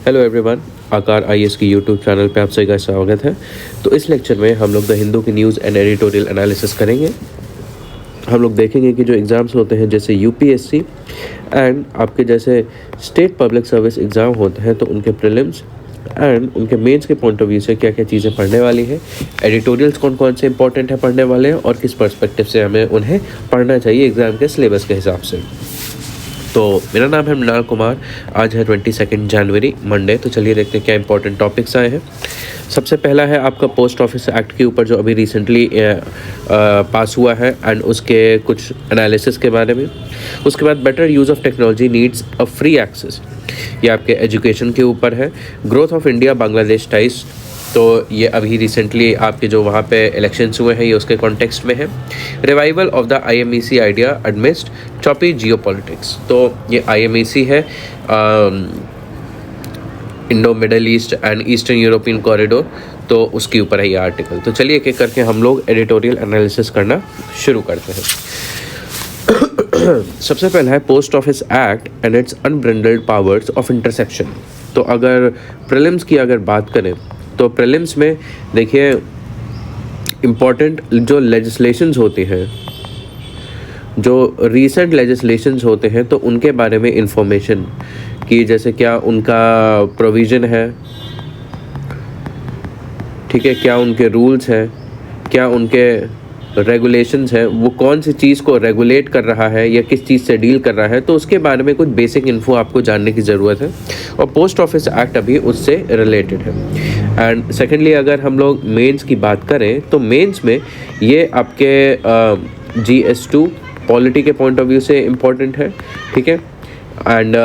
Hello everyone, आकार IAS की YouTube channel पे आप सभी का स्वागत है। तो इस लेक्चर में हम लोग द हिंदू की न्यूज़ एंड एडिटोरियल एनालिसिस करेंगे। हम लोग देखेंगे कि जो एग्ज़ाम्स होते हैं जैसे यूपीएससी एंड आपके जैसे स्टेट पब्लिक सर्विस एग्ज़ाम होते हैं तो उनके प्रीलिम्स एंड उनके मेंस के पॉइंट ऑफ व्यू से क्या क्या चीज़ें पढ़ने वाली है, एडिटोरियल्स कौन कौन से इंपॉर्टेंट है पढ़ने वाले हैं और किस पर्सपेक्टिव से हमें उन्हें पढ़ना चाहिए एग्ज़ाम के सिलेबस के हिसाब से। तो मेरा नाम है मृणाल कुमार। आज है 22 जनवरी मंडे। तो चलिए देखते हैं क्या इंपॉर्टेंट टॉपिक्स आए हैं। सबसे पहला है आपका पोस्ट ऑफिस एक्ट के ऊपर जो अभी रिसेंटली पास हुआ है एंड उसके कुछ एनालिसिस के बारे में। उसके बाद better use of technology needs a free access, ये आपके एजुकेशन के ऊपर है। Growth of India Bangladesh ties, तो ये अभी रिसेंटली आपके जो वहाँ पे इलेक्शंस हुए हैं ये उसके कॉन्टेक्स्ट में है। Revival of the IMEC idea amidst choppy geopolitics, तो ये आईएमईसी है Indo Middle East and Eastern European corridor, तो उसके ऊपर है ये आर्टिकल। तो चलिए एक एक करके हम लोग एडिटोरियल एनालिसिस करना शुरू करते हैं। सबसे पहला है post office act and its unbridled powers of interception. तो अगर प्रीलिम्स की अगर बात करें तो प्रीलिम्स में देखिए इम्पॉर्टेंट जो लेजिस्लेशंस होती हैं, जो रीसेंट लेजिस्लेशंस होते हैं तो उनके बारे में इंफॉर्मेशन कि जैसे क्या उनका प्रोविज़न है, ठीक है, क्या उनके रूल्स हैं, क्या उनके रेगुलेशंस है, वो कौन सी चीज़ को रेगुलेट कर रहा है या किस चीज़ से डील कर रहा है, तो उसके बारे में कुछ बेसिक इन्फो आपको जानने की ज़रूरत है और पोस्ट ऑफिस एक्ट अभी उससे रिलेटेड है। एंड सेकेंडली अगर हम लोग मेंस की बात करें तो मेंस में ये आपके GS2 पॉलिटी के पॉइंट ऑफ व्यू से इम्पॉर्टेंट है, ठीक है। एंड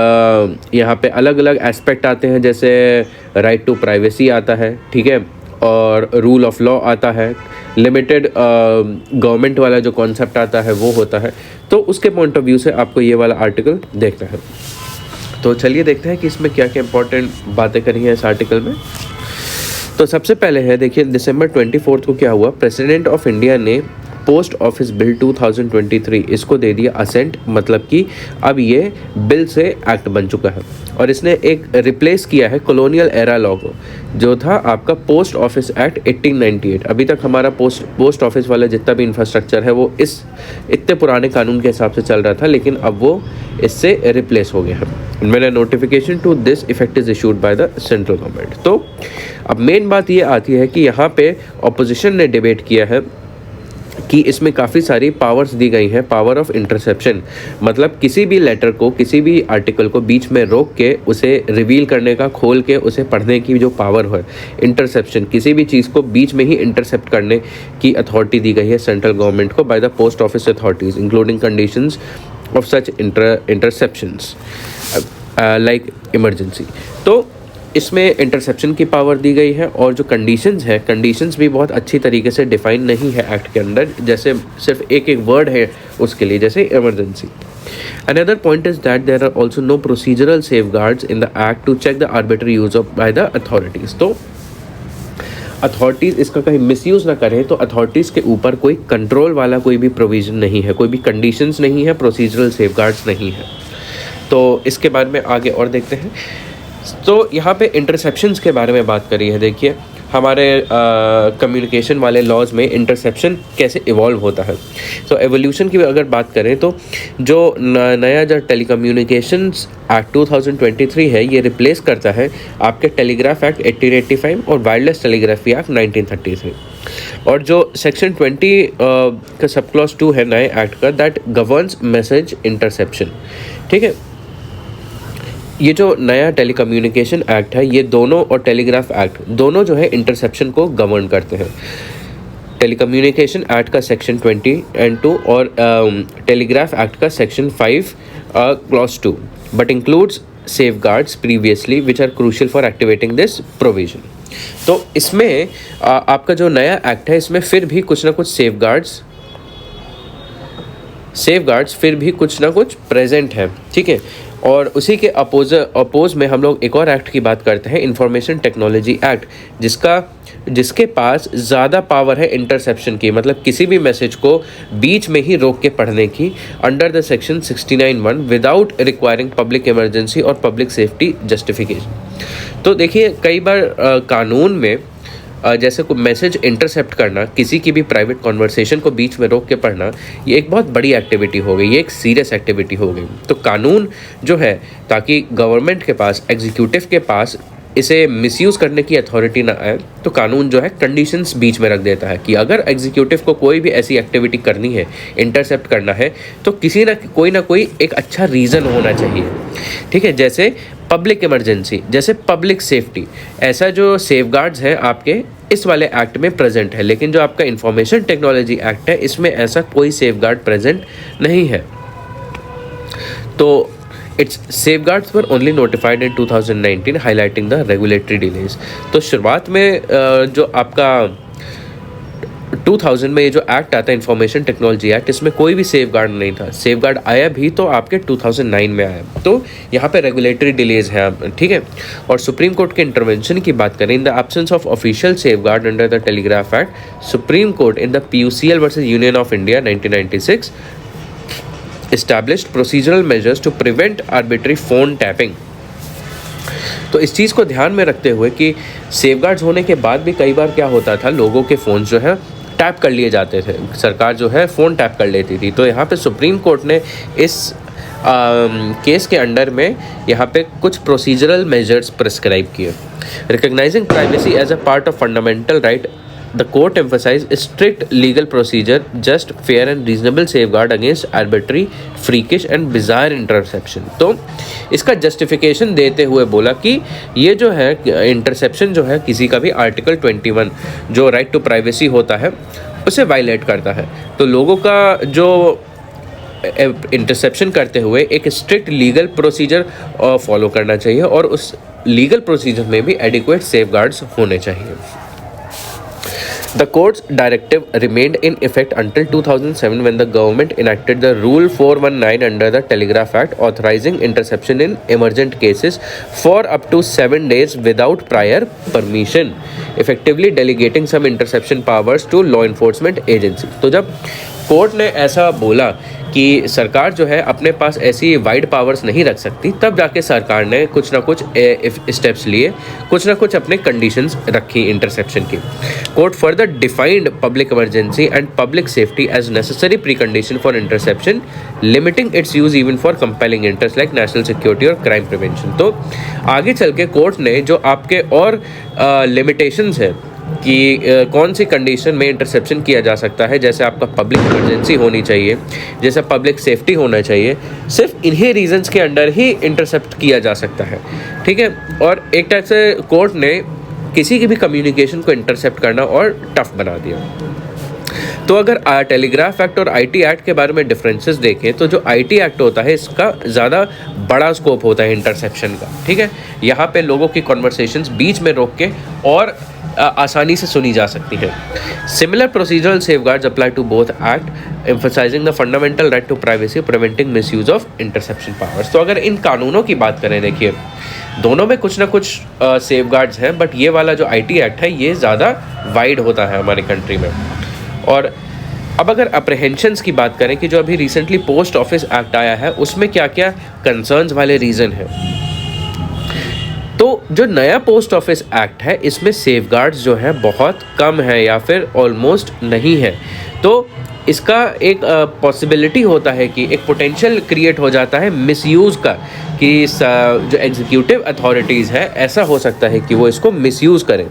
यहाँ पे अलग अलग एस्पेक्ट आते हैं, जैसे राइट टू प्राइवेसी आता है, ठीक है, और रूल ऑफ लॉ आता है, लिमिटेड गवर्नमेंट वाला जो कॉन्सेप्ट आता है वो होता है। तो उसके पॉइंट ऑफ व्यू से आपको ये वाला आर्टिकल देखना है। तो चलिए देखते हैं कि इसमें क्या क्या इंपॉर्टेंट बातें करी हैं इस आर्टिकल में। तो सबसे पहले है देखिए दिसंबर 24 को क्या हुआ, प्रेसिडेंट ऑफ इंडिया ने पोस्ट ऑफिस बिल 2023 इसको दे दिया असेंट, मतलब कि अब ये बिल से एक्ट बन चुका है और इसने एक रिप्लेस किया है कॉलोनियल एरा लॉ को, जो था आपका पोस्ट ऑफिस एक्ट 1898। अभी तक हमारा पोस्ट ऑफिस वाला जितना भी इंफ्रास्ट्रक्चर है वो इस इतने पुराने कानून के हिसाब से चल रहा था, लेकिन अब वो इससे रिप्लेस हो गया है। मैंने notification to this effect is issued by the central government. तो अब मेन बात ये आती है कि यहाँ पे ऑपोजिशन ने डिबेट किया है कि इसमें काफ़ी सारी पावर्स दी गई हैं, पावर ऑफ इंटरसेप्शन, मतलब किसी भी लेटर को, किसी भी आर्टिकल को बीच में रोक के उसे रिवील करने का, खोल के उसे पढ़ने की जो पावर है, इंटरसेप्शन, किसी भी चीज़ को बीच में ही इंटरसेप्ट करने की अथॉरिटी दी गई है सेंट्रल गवर्नमेंट को by the post office authorities including conditions of such interceptions like emergency. तो इसमें इंटरसेप्शन की पावर दी गई है और जो कंडीशंस है, कंडीशंस भी बहुत अच्छी तरीके से डिफाइन नहीं है एक्ट के अंदर, जैसे सिर्फ एक एक वर्ड है उसके लिए, जैसे emergency. Another point is that there are also no procedural safeguards in the act to check the arbitrary use of by the authorities. तो अथॉरिटीज़ इसका कहीं मिसयूज़ ना करें, तो अथॉरिटीज़ के ऊपर कोई कंट्रोल वाला कोई भी प्रोविज़न नहीं है, कोई भी कंडीशंस नहीं है, प्रोसीजरल सेफगार्ड्स नहीं है। तो इसके बारे में आगे और देखते हैं। तो यहाँ पे इंटरसेप्शंस के बारे में बात करी है। देखिए हमारे कम्युनिकेशन वाले लॉज में इंटरसेप्शन कैसे इवॉल्व होता है। तो एवोल्यूशन की अगर बात करें तो जो नया जो टेलीकम्युनिकेशंस एक्ट 2023 है ये रिप्लेस करता है आपके टेलीग्राफ एक्ट 1885 और वायरलेस टेलीग्राफी एक्ट 1933। और जो सेक्शन 20 का सब क्लॉज 2 है नए एक्ट का, दैट गवर्न्स मैसेज इंटरसेप्शन, ठीक है। ये जो नया टेलीकम्युनिकेशन एक्ट है ये दोनों, और टेलीग्राफ एक्ट दोनों जो है इंटरसेप्शन को गवर्न करते हैं। टेलीकम्युनिकेशन एक्ट का सेक्शन 20 एंड 2 और टेलीग्राफ एक्ट का section 5 clause 2, but includes safeguards previously which are crucial for activating this provision. तो इसमें आपका जो नया एक्ट है इसमें फिर भी कुछ ना कुछ सेफगार्ड्स फिर भी कुछ ना कुछ प्रेजेंट है, ठीक है। और उसी के अपोज में हम लोग एक और एक्ट की बात करते हैं, इंफॉर्मेशन टेक्नोलॉजी एक्ट, जिसके पास ज़्यादा पावर है इंटरसेप्शन की, मतलब किसी भी मैसेज को बीच में ही रोक के पढ़ने की, under the section 69(1) without requiring public emergency और पब्लिक सेफ्टी जस्टिफिकेशन। तो देखिए कई बार कानून में जैसे कोई मैसेज इंटरसेप्ट करना, किसी की भी प्राइवेट कॉन्वर्सेशन को बीच में रोक के पढ़ना, ये एक बहुत बड़ी एक्टिविटी हो गई, ये एक सीरियस एक्टिविटी हो गई। तो कानून जो है, ताकि गवर्नमेंट के पास, एग्जीक्यूटिव के पास इसे मिसयूज़ करने की अथॉरिटी ना आए, तो कानून जो है कंडीशंस बीच में रख देता है कि अगर एग्जीक्यूटिव को कोई भी ऐसी एक्टिविटी करनी है, इंटरसेप्ट करना है, तो किसी ना कोई एक अच्छा रीज़न होना चाहिए। ठीक है, जैसे पब्लिक इमरजेंसी, जैसे पब्लिक सेफ्टी, ऐसा जो सेफगार्ड्स हैं आपके इस वाले एक्ट में प्रेजेंट है। लेकिन जो आपका इंफॉर्मेशन टेक्नोलॉजी एक्ट है, इसमें ऐसा कोई सेफगार्ड प्रेजेंट नहीं है। तो its safeguards were only notified in 2019, highlighting the regulatory delays। तो शुरुआत में जो आपका 2000 में ये जो एक्ट आता है, इंफॉर्मेशन टेक्नोलॉजी एक्ट, इसमें कोई भी सेफगार्ड नहीं था। सेफगार्ड आया भी तो आपके 2009 में आया। तो यहाँ पे रेगुलेटरी डिलेज है, ठीक है। और सुप्रीम कोर्ट के इंटरवेंशन की बात करें, in the absence of official safeguard under the telegraph act, supreme court in the PUCL versus union of India 1996 established procedural measures to prevent arbitrary phone tapping। तो इस चीज़ को ध्यान में रखते हुए कि सेफगार्ड्स होने के बाद भी कई बार क्या होता था, लोगों के फ़ोन जो है टैप कर लिए जाते थे, सरकार जो है फ़ोन टैप कर लेती थी। तो यहाँ पे सुप्रीम कोर्ट ने इस केस के अंडर में यहाँ पे कुछ प्रोसीजरल मेजर्स प्रिस्क्राइब किए। Recognising privacy as a part of fundamental right, the court emphasized strict legal procedure, just, fair and reasonable safeguard against arbitrary, freakish and bizarre interception। तो इसका जस्टिफिकेशन देते हुए बोला कि ये जो है इंटरसेप्शन जो है किसी का भी आर्टिकल 21 जो राइट टू प्राइवेसी होता है उसे वायलेट करता है। तो लोगों का जो इंटरसेप्शन करते हुए एक स्ट्रिक्ट लीगल प्रोसीजर फॉलो करना चाहिए और उस लीगल प्रोसीजर में भी एडिक्वेट सेफगार्ड्स होने चाहिए। The court's directive remained in effect until 2007 when the government enacted the Rule 419 under the Telegraph Act, authorizing interception in emergent cases for up to 7 days without prior permission, effectively delegating some interception powers to law enforcement agencies। तो जब court ने ऐसा बोला कि सरकार जो है अपने पास ऐसी वाइड पावर्स नहीं रख सकती, तब जाके सरकार ने कुछ ना कुछ स्टेप्स लिए, कुछ ना कुछ अपने कंडीशंस रखी इंटरसेप्शन की। Court further defined public emergency and public safety as necessary pre condition for interception, limiting its use even for compelling interest like national security और क्राइम प्रिवेंशन। तो आगे चल के कोर्ट ने जो आपके और लिमिटेशंस है कि कौन सी कंडीशन में इंटरसेप्शन किया जा सकता है, जैसे आपका पब्लिक इमरजेंसी होनी चाहिए, जैसे पब्लिक सेफ्टी होना चाहिए, सिर्फ इन्हीं रीजंस के अंडर ही इंटरसेप्ट किया जा सकता है। ठीक है, और एक टाइप से कोर्ट ने किसी की भी कम्युनिकेशन को इंटरसेप्ट करना और टफ बना दिया। तो अगर टेलीग्राफ एक्ट और IT एक्ट के बारे में डिफरेंसेस देखें तो जो IT एक्ट होता है इसका ज़्यादा बड़ा स्कोप होता है इंटरसेप्शन का। ठीक है, यहाँ पे लोगों की कॉन्वर्सेशंस बीच में रोक के और आसानी से सुनी जा सकती है। Similar procedural safeguards apply to both act, emphasising the fundamental right to privacy, preventing misuse of interception powers. तो अगर इन कानूनों की बात करें, देखिए दोनों में कुछ ना कुछ सेफगार्ड्स हैं, बट ये वाला जो IT एक्ट है ये ज़्यादा वाइड होता है हमारी कंट्री में। और अब अगर अप्रहेंशंस की बात करें कि जो अभी रिसेंटली पोस्ट ऑफिस एक्ट आया है उसमें क्या क्या कंसर्न्स वाले रीज़न हैं, तो जो नया पोस्ट ऑफिस एक्ट है इसमें सेफगार्ड्स जो है बहुत कम है या फिर ऑलमोस्ट नहीं है। तो इसका एक पॉसिबिलिटी होता है कि एक पोटेंशियल क्रिएट हो जाता है मिसयूज़ का, कि जो एग्जीक्यूटिव अथॉरिटीज़ है ऐसा हो सकता है कि वो इसको मिसयूज़ करें,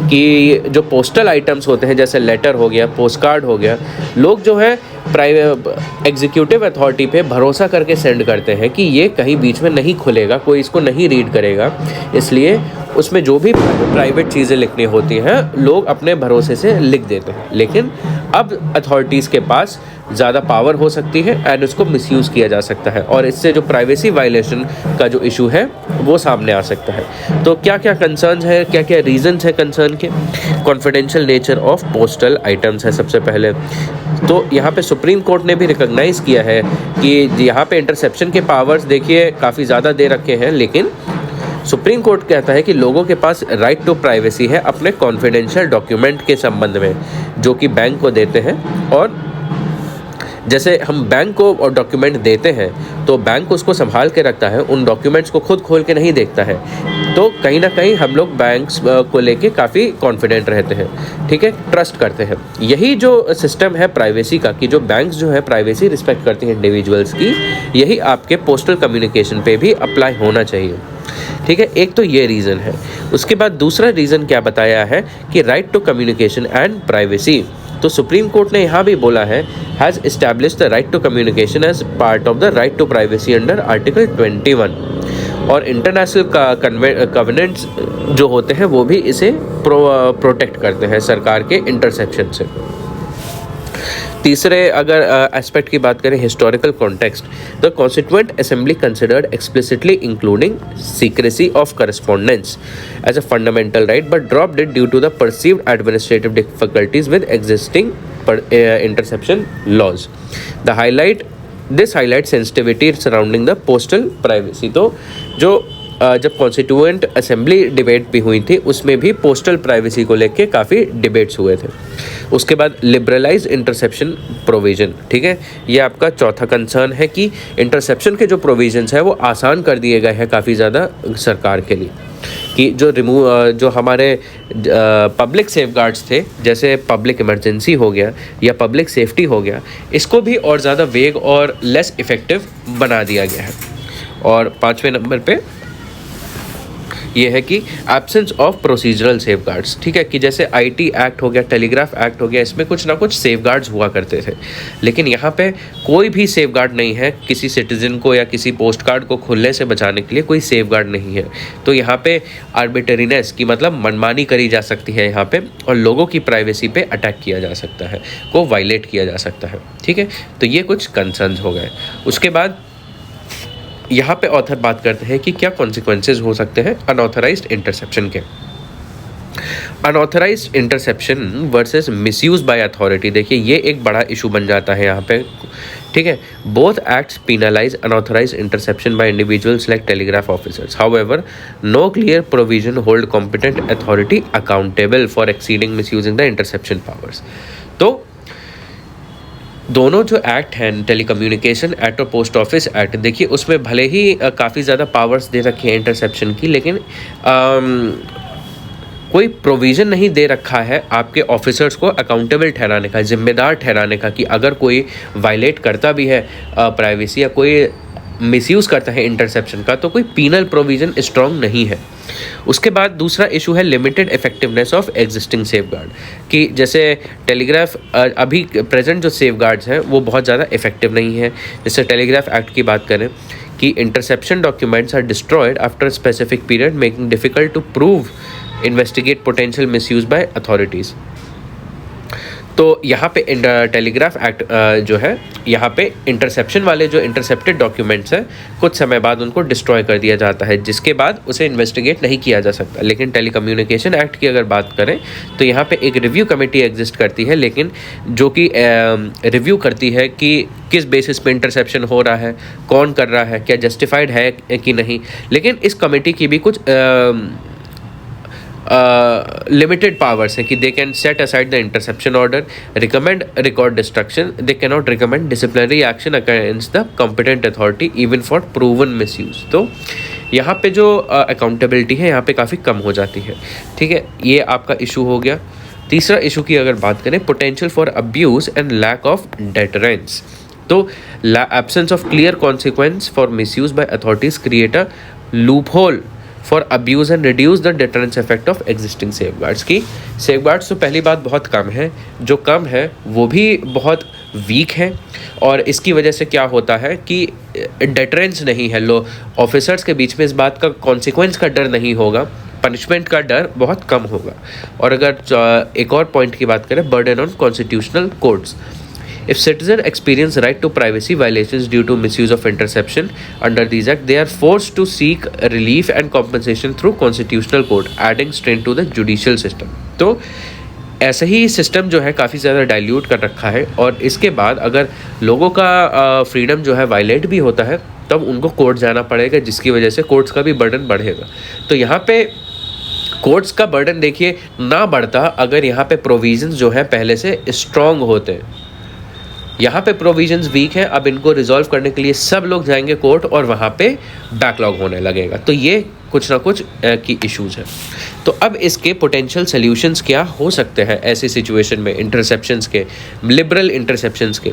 कि जो पोस्टल आइटम्स होते हैं जैसे लेटर हो गया, पोस्ट कार्ड हो गया, लोग जो है प्राइवेट एग्जीक्यूटिव अथॉरिटी पे भरोसा करके सेंड करते हैं कि ये कहीं बीच में नहीं खुलेगा, कोई इसको नहीं रीड करेगा, इसलिए उसमें जो भी प्राइवेट चीज़ें लिखनी होती हैं लोग अपने भरोसे से लिख देते हैं। लेकिन अब अथॉरिटीज़ के पास ज़्यादा पावर हो सकती है एंड उसको मिसयूज़ किया जा सकता है और इससे जो प्राइवेसी वायलेशन का जो इशू है वो सामने आ सकता है। तो क्या क्या कंसर्न्स है, क्या क्या रीजंस है कंसर्न के? Confidential nature of postal items है सबसे पहले। तो यहाँ पे सुप्रीम कोर्ट ने भी रिकॉग्नाइज़ किया है कि यहाँ पे इंटरसेप्शन के पावर्स देखिए काफ़ी ज़्यादा दे रखे हैं, लेकिन सुप्रीम कोर्ट कहता है कि लोगों के पास राइट टू प्राइवेसी है अपने कॉन्फिडेंशियल डॉक्यूमेंट के संबंध में, जो कि बैंक को देते हैं और जैसे हम बैंक को डॉक्यूमेंट देते हैं तो बैंक उसको संभाल के रखता है, उन डॉक्यूमेंट्स को खुद खोल के नहीं देखता है। तो कहीं ना कहीं हम लोग बैंक्स को लेके काफ़ी कॉन्फिडेंट रहते हैं, ठीक है, ट्रस्ट करते हैं। यही जो सिस्टम है प्राइवेसी का, कि जो बैंक्स जो है प्राइवेसी रिस्पेक्ट करती हैं इंडिविजुअल्स की, यही आपके पोस्टल कम्युनिकेशन पे भी अप्लाई होना चाहिए, ठीक है। एक तो ये रीज़न है। उसके बाद दूसरा रीज़न क्या बताया है कि right to communication and privacy. तो सुप्रीम कोर्ट ने यहाँ भी बोला है, has establish the right to communication as part of the right to privacy under article 21। और इंटरनेशनल कवेनेंट्स जो होते हैं वो भी इसे प्रोटेक्ट करते हैं सरकार के इंटरसेप्शन से। तीसरे अगर एस्पेक्ट की बात करें, historical context, the constituent assembly considered explicitly including secrecy of correspondence as a fundamental right but dropped it due to the perceived administrative difficulties with existing interception laws. This highlight sensitivity surrounding the postal privacy. तो जो जब constituent assembly debate भी हुई थी उसमें भी postal privacy को लेके काफ़ी डिबेट्स हुए थे। उसके बाद लिबरलाइज इंटरसेप्शन प्रोविज़न, ठीक है, ये आपका चौथा कंसर्न है कि इंटरसेप्शन के जो प्रोविजंस है वो आसान कर दिए गए हैं काफ़ी ज़्यादा सरकार के लिए, कि जो हमारे पब्लिक सेफगार्ड्स थे, जैसे पब्लिक इमरजेंसी हो गया या पब्लिक सेफ्टी हो गया, इसको भी और ज़्यादा वेग और लेस इफ़ेक्टिव बना दिया गया है। और 5वें नंबर पे ये है कि एब्सेंस ऑफ प्रोसीजरल सेफगार्ड्स, ठीक है, कि जैसे आईटी एक्ट हो गया, टेलीग्राफ एक्ट हो गया, इसमें कुछ ना कुछ सेफगार्ड्स हुआ करते थे, लेकिन यहाँ पे कोई भी सेफगार्ड नहीं है। किसी सिटीजन को या किसी पोस्ट कार्ड को खुलने से बचाने के लिए कोई सेफगार्ड नहीं है। तो यहाँ पे आर्बिटरीनेस की मतलब मनमानी करी जा सकती है यहाँ पे, और लोगों की प्राइवेसी पे अटैक किया जा सकता है, को वायलेट किया जा सकता है, ठीक है। तो ये कुछ कंसर्न्स हो गए। उसके बाद यहाँ पे ऑथर बात करते हैं कि क्या कॉन्सिक्वेंसेज हो सकते हैं अनऑथराइज्ड इंटरसेप्शन के। Unauthorised interception versus misuse by authority, देखिए ये एक बड़ा इशू बन जाता है यहाँ पे, ठीक है। Both acts penalise unauthorised interception by individuals like telegraph officers, however no clear provision hold competent authority accountable for exceeding misusing the interception powers. तो दोनों जो एक्ट हैं, टेलीकम्युनिकेशन एक्ट और पोस्ट ऑफिस एक्ट, देखिए उसमें भले ही काफ़ी ज़्यादा पावर्स दे रखे हैं इंटरसेप्शन की, लेकिन कोई प्रोविज़न नहीं दे रखा है आपके ऑफिसर्स को अकाउंटेबल ठहराने का, जिम्मेदार ठहराने का, कि अगर कोई वायलेट करता भी है प्राइवेसी या कोई मिसयूज़ करता है इंटरसेप्शन का, तो कोई पीनल प्रोविज़न स्ट्रॉन्ग नहीं है। उसके बाद दूसरा इशू है limited effectiveness of existing safeguard, कि जैसे टेलीग्राफ अभी प्रेजेंट जो सेफगार्ड्स हैं वो बहुत ज़्यादा इफेक्टिव नहीं है। जैसे टेलीग्राफ एक्ट की बात करें कि interception documents are destroyed after specific period making difficult to prove investigate potential misuse by authorities. तो यहाँ पे टेलीग्राफ एक्ट जो है, यहाँ पे इंटरसेप्शन वाले जो इंटरसेप्टेड डॉक्यूमेंट्स हैं कुछ समय बाद उनको डिस्ट्रॉय कर दिया जाता है, जिसके बाद उसे इन्वेस्टिगेट नहीं किया जा सकता। लेकिन टेलीकम्युनिकेशन एक्ट की अगर बात करें तो यहाँ पे एक रिव्यू कमेटी एग्जिस्ट करती है, लेकिन जो कि रिव्यू करती है कि किस बेसिस पे इंटरसेप्शन हो रहा है, कौन कर रहा है, क्या जस्टिफाइड है कि नहीं। लेकिन इस कमेटी की भी कुछ लिमिटेड पावर्स है कि they can set aside the interception order, recommend record destruction, they can not recommend disciplinary action against the competent authority even for proven misuse. तो यहाँ पे जो अकाउंटेबिलिटी है यहाँ पे काफ़ी कम हो जाती है, ठीक है। ये आपका इशू हो गया। तीसरा इशू की अगर बात करें, potential for abuse and lack of deterrence. तो absence of clear consequence for misuse by authorities create a loophole for abuse and reduce the deterrence effect of existing safeguards. की safeguards तो पहली बात बहुत कम है, जो कम है वो भी बहुत वीक है, और इसकी वजह से क्या होता है कि डिटरेंस नहीं है, लो ऑफिसर्स के बीच में इस बात का कॉन्सिक्वेंस का डर नहीं होगा, पनिशमेंट का डर बहुत कम होगा। और अगर एक और पॉइंट की बात करें, burden on constitutional codes. If citizens experience right to privacy violations due to misuse of interception under these acts, they are forced to seek relief and compensation through constitutional court, adding strain to the judicial system. तो ऐसा ही system जो है काफ़ी ज़्यादा dilute कर रखा है, और इसके बाद अगर लोगों का फ्रीडम जो है वायलेट भी होता है तब उनको कोर्ट जाना पड़ेगा, जिसकी वजह से कोर्ट्स का भी बर्डन बढ़ेगा। तो यहाँ पे कोर्ट्स का बर्डन देखिए ना बढ़ता अगर यहाँ पे प्रोविजंस जो है पहले से स्ट्रॉन्ग होते हैं। यहाँ पे प्रोविजंस वीक हैं, अब इनको रिजॉल्व करने के लिए सब लोग जाएंगे कोर्ट और वहाँ पे बैकलॉग होने लगेगा। तो ये कुछ ना कुछ की इश्यूज हैं। तो अब इसके पोटेंशियल सॉल्यूशंस क्या हो सकते हैं ऐसी सिचुएशन में, इंटरसेप्शंस के, लिबरल इंटरसेप्शंस के।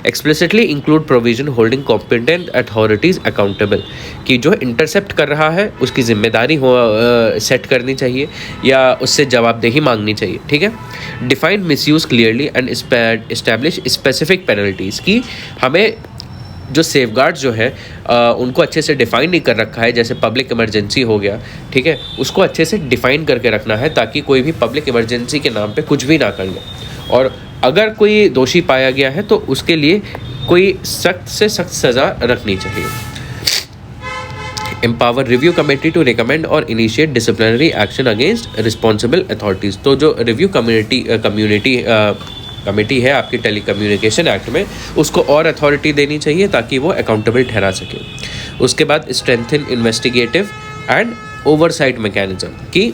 Explicitly include provision holding competent authorities accountable, कि जो इंटरसेप्ट कर रहा है उसकी जिम्मेदारी सेट करनी चाहिए या उससे जवाबदेही मांगनी चाहिए, ठीक है। Define misuse clearly and establish specific penalties, की हमें जो सेफगार्ड जो है उनको अच्छे से डिफ़ाइन नहीं कर रखा है, जैसे पब्लिक इमरजेंसी हो गया, ठीक है, उसको अच्छे से डिफ़ाइन करके रखना है ताकि कोई भी पब्लिक इमरजेंसी के नाम पे कुछ भी ना कर ले। और अगर कोई दोषी पाया गया है तो उसके लिए कोई सख्त से सख्त सज़ा रखनी चाहिए। Empower review committee to recommend और initiate disciplinary action against responsible authorities. तो जो रिव्यू कमेटी है आपकी टेली कम्युनिकेशन एक्ट में, उसको और अथॉरिटी देनी चाहिए ताकि वो अकाउंटेबल ठहरा सके। उसके बाद strengthen investigative and oversight mechanism, की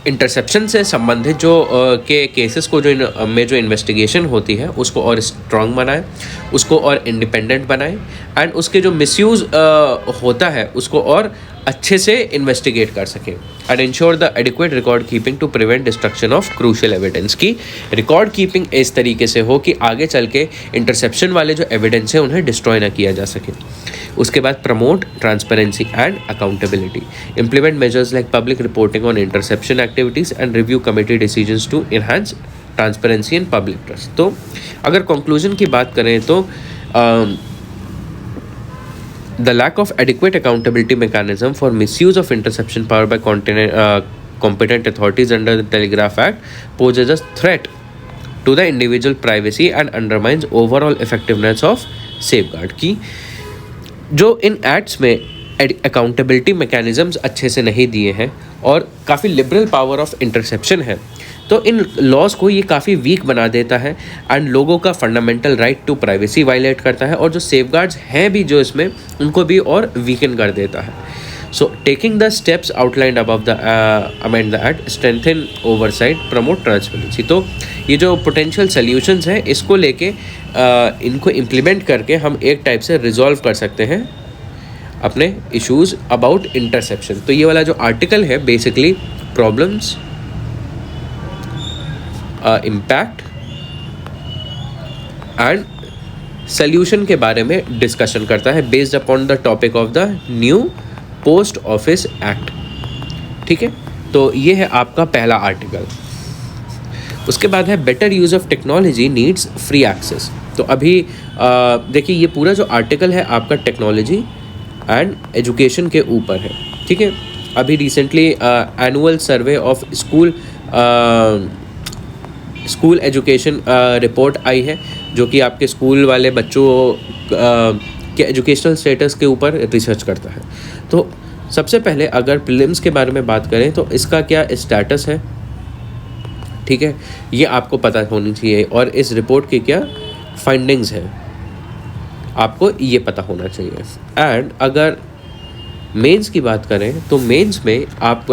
इंटरसेप्शन से संबंधित जो के केसेस को जो इन्वेस्टिगेशन होती है उसको और स्ट्रॉन्ग बनाए, उसको और इंडिपेंडेंट बनाए, एंड उसके जो मिसयूज़ होता है उसको और अच्छे से इन्वेस्टिगेट कर सकें। And ensure the adequate record keeping to prevent destruction of crucial evidence, की रिकॉर्ड कीपिंग इस तरीके से हो कि आगे चल के इंटरसेप्शन वाले जो एविडेंस है उन्हें डिस्ट्रॉय ना किया जा सके। उसके बाद promote transparency and accountability, implement measures like public reporting on interception activities and review committee decisions to enhance transparency and public trust. तो अगर कंक्लूजन की बात करें तो the lack of adequate accountability mechanism for misuse of interception power by competent authorities under the Telegraph Act poses a threat to the individual privacy and undermines overall effectiveness of safeguard, की जो इन acts में accountability mechanisms अच्छे से नहीं दिए हैं और काफ़ी लिबरल पावर ऑफ इंटरसेप्शन है, तो इन लॉज को ये काफ़ी वीक बना देता है एंड लोगों का fundamental right to privacy violate करता है, और जो सेफगार्ड्स हैं भी जो इसमें उनको भी और वीकन कर देता है। So taking the steps outlined above the amend the act, strengthen oversight, promote transparency. तो ये जो पोटेंशियल सॉल्यूशंस हैं इसको लेके इनको इम्प्लीमेंट करके हम एक टाइप से रिजॉल्व कर सकते हैं अपने इश्यूज़ अबाउट इंटरसेप्शन। तो ये वाला जो आर्टिकल है basically problems, impact and solution के बारे में डिस्कशन करता है based upon the topic of the new post office act, ठीक है। तो ये है आपका पहला आर्टिकल। उसके बाद है better use of technology needs free access. तो अभी देखिए ये पूरा जो आर्टिकल है आपका टेक्नोलॉजी एंड एजुकेशन के ऊपर है, ठीक है। अभी recently annual survey of school education report आई है जो कि आपके स्कूल वाले बच्चों के एजुकेशनल स्टेटस के ऊपर रिसर्च करता है। तो सबसे पहले अगर प्रीलिम्स के बारे में बात करें तो इसका क्या स्टेटस है, ठीक है, ये आपको पता होनी चाहिए, और इस रिपोर्ट की क्या फाइंडिंग्स है आपको ये पता होना चाहिए। एंड अगर मेंस की बात करें तो मेंस में आप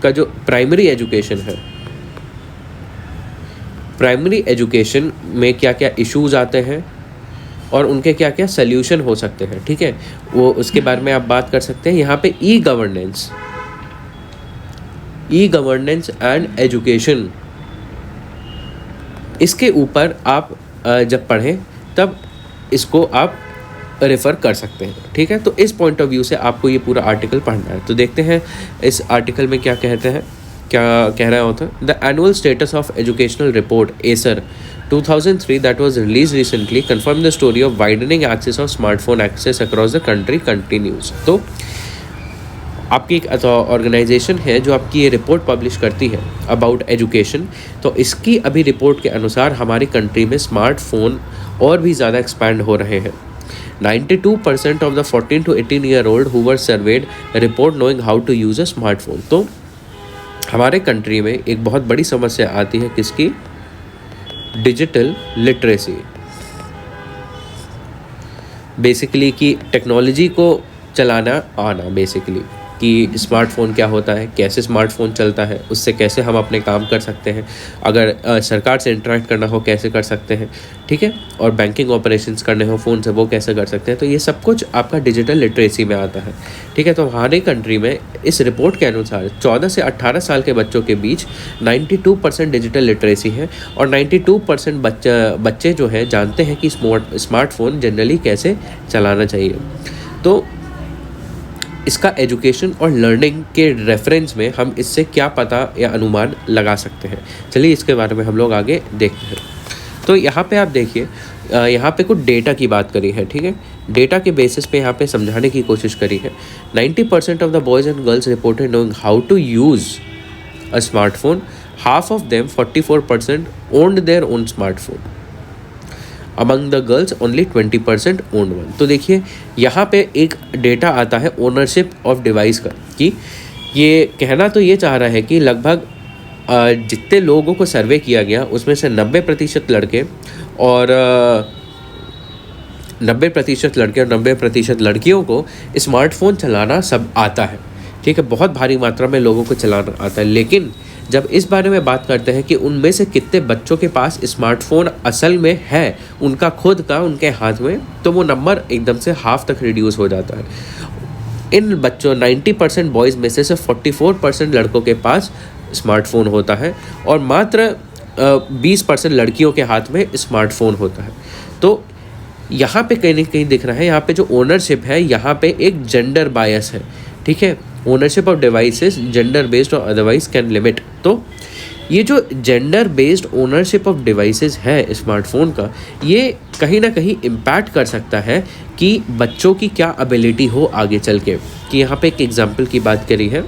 का जो प्राइमरी एजुकेशन है, प्राइमरी एजुकेशन में क्या क्या इश्यूज आते हैं और उनके क्या क्या सल्यूशन हो सकते हैं, ठीक है, वो उसके बारे में आप बात कर सकते हैं। यहाँ पे ई गवर्नेंस एंड एजुकेशन, इसके ऊपर आप जब पढ़ें तब इसको आप रेफ़र कर सकते हैं, ठीक है। तो इस पॉइंट ऑफ व्यू से आपको ये पूरा आर्टिकल पढ़ना है। तो देखते हैं इस आर्टिकल में क्या कहते हैं, क्या कह रहा होता है। The annual status of educational report Acer 2003 that was released recently confirmed the story of widening access of smartphone access across the country continues। तो आपकी एक ऑर्गेनाइजेशन है जो आपकी ये रिपोर्ट पब्लिश करती है अबाउट एजुकेशन। तो इसकी अभी रिपोर्ट के अनुसार हमारी कंट्री में स्मार्टफोन और भी ज़्यादा एक्सपैंड हो रहे हैं। 92% of the 14 to 18 year old who were surveyed report knowing how to use a smartphone। तो हमारे कंट्री में एक बहुत बड़ी समस्या आती है किसकी, डिजिटल लिटरेसी, बेसिकली कि टेक्नोलॉजी को चलाना आना बेसिकली, कि स्मार्टफ़ोन क्या होता है, कैसे स्मार्टफ़ोन चलता है, उससे कैसे हम अपने काम कर सकते हैं, अगर सरकार से इंटरेक्ट करना हो कैसे कर सकते हैं, ठीक है, और बैंकिंग ऑपरेशंस करने हो फ़ोन से वो कैसे कर सकते हैं। तो ये सब कुछ आपका डिजिटल लिटरेसी में आता है, ठीक है। तो हमारे कंट्री में इस रिपोर्ट के अनुसार 14 से 18 साल के बच्चों के बीच 92% डिजिटल लिटरेसी है और 92% बच्चे जो है जानते हैं कि स्मार्टफ़ोन जनरली कैसे चलाना चाहिए। तो इसका एजुकेशन और लर्निंग के रेफरेंस में हम इससे क्या पता या अनुमान लगा सकते हैं, चलिए इसके बारे में हम लोग आगे देखते हैं। तो यहाँ पे आप देखिए, यहाँ पे कुछ डेटा की बात करी है, ठीक है। डेटा के बेसिस पे यहाँ पे समझाने की कोशिश करी है। 90% of the boys and girls reported knowing how to use a smartphone, half of them 44% owned their own smartphone, among the girls only 20% owned one. तो देखिए यहाँ पे एक डेटा आता है ओनरशिप ऑफ डिवाइस का, कि ये कहना तो ये चाह रहा है कि लगभग जितने लोगों को सर्वे किया गया उसमें से 90% लड़के और 90% लड़कियों को स्मार्टफोन चलाना सब आता है, ठीक है। बहुत भारी मात्रा में लोगों को चलाना आता है, लेकिन जब इस बारे में बात करते हैं कि उनमें से कितने बच्चों के पास स्मार्टफोन असल में है, उनका खुद का उनके हाथ में, तो वो नंबर एकदम से हाफ तक रिड्यूस हो जाता है। इन बच्चों 90% बॉयज़ में से सिर्फ 44% लड़कों के पास स्मार्टफोन होता है और मात्र 20% लड़कियों के हाथ में स्मार्टफोन होता है। तो यहाँ पे कहीं ना कहीं दिख रहा है, यहाँ पे जो ओनरशिप है यहाँ पे एक जेंडर बायस है, ठीक है। Ownership of devices gender based और अदरवाइज कैन लिमिट। तो ये जो gender based ownership of devices है स्मार्टफोन का, ये कहीं ना कहीं इम्पैक्ट कर सकता है कि बच्चों की क्या एबिलिटी हो आगे चल के। कि यहाँ पे एक एग्जांपल की बात करी है,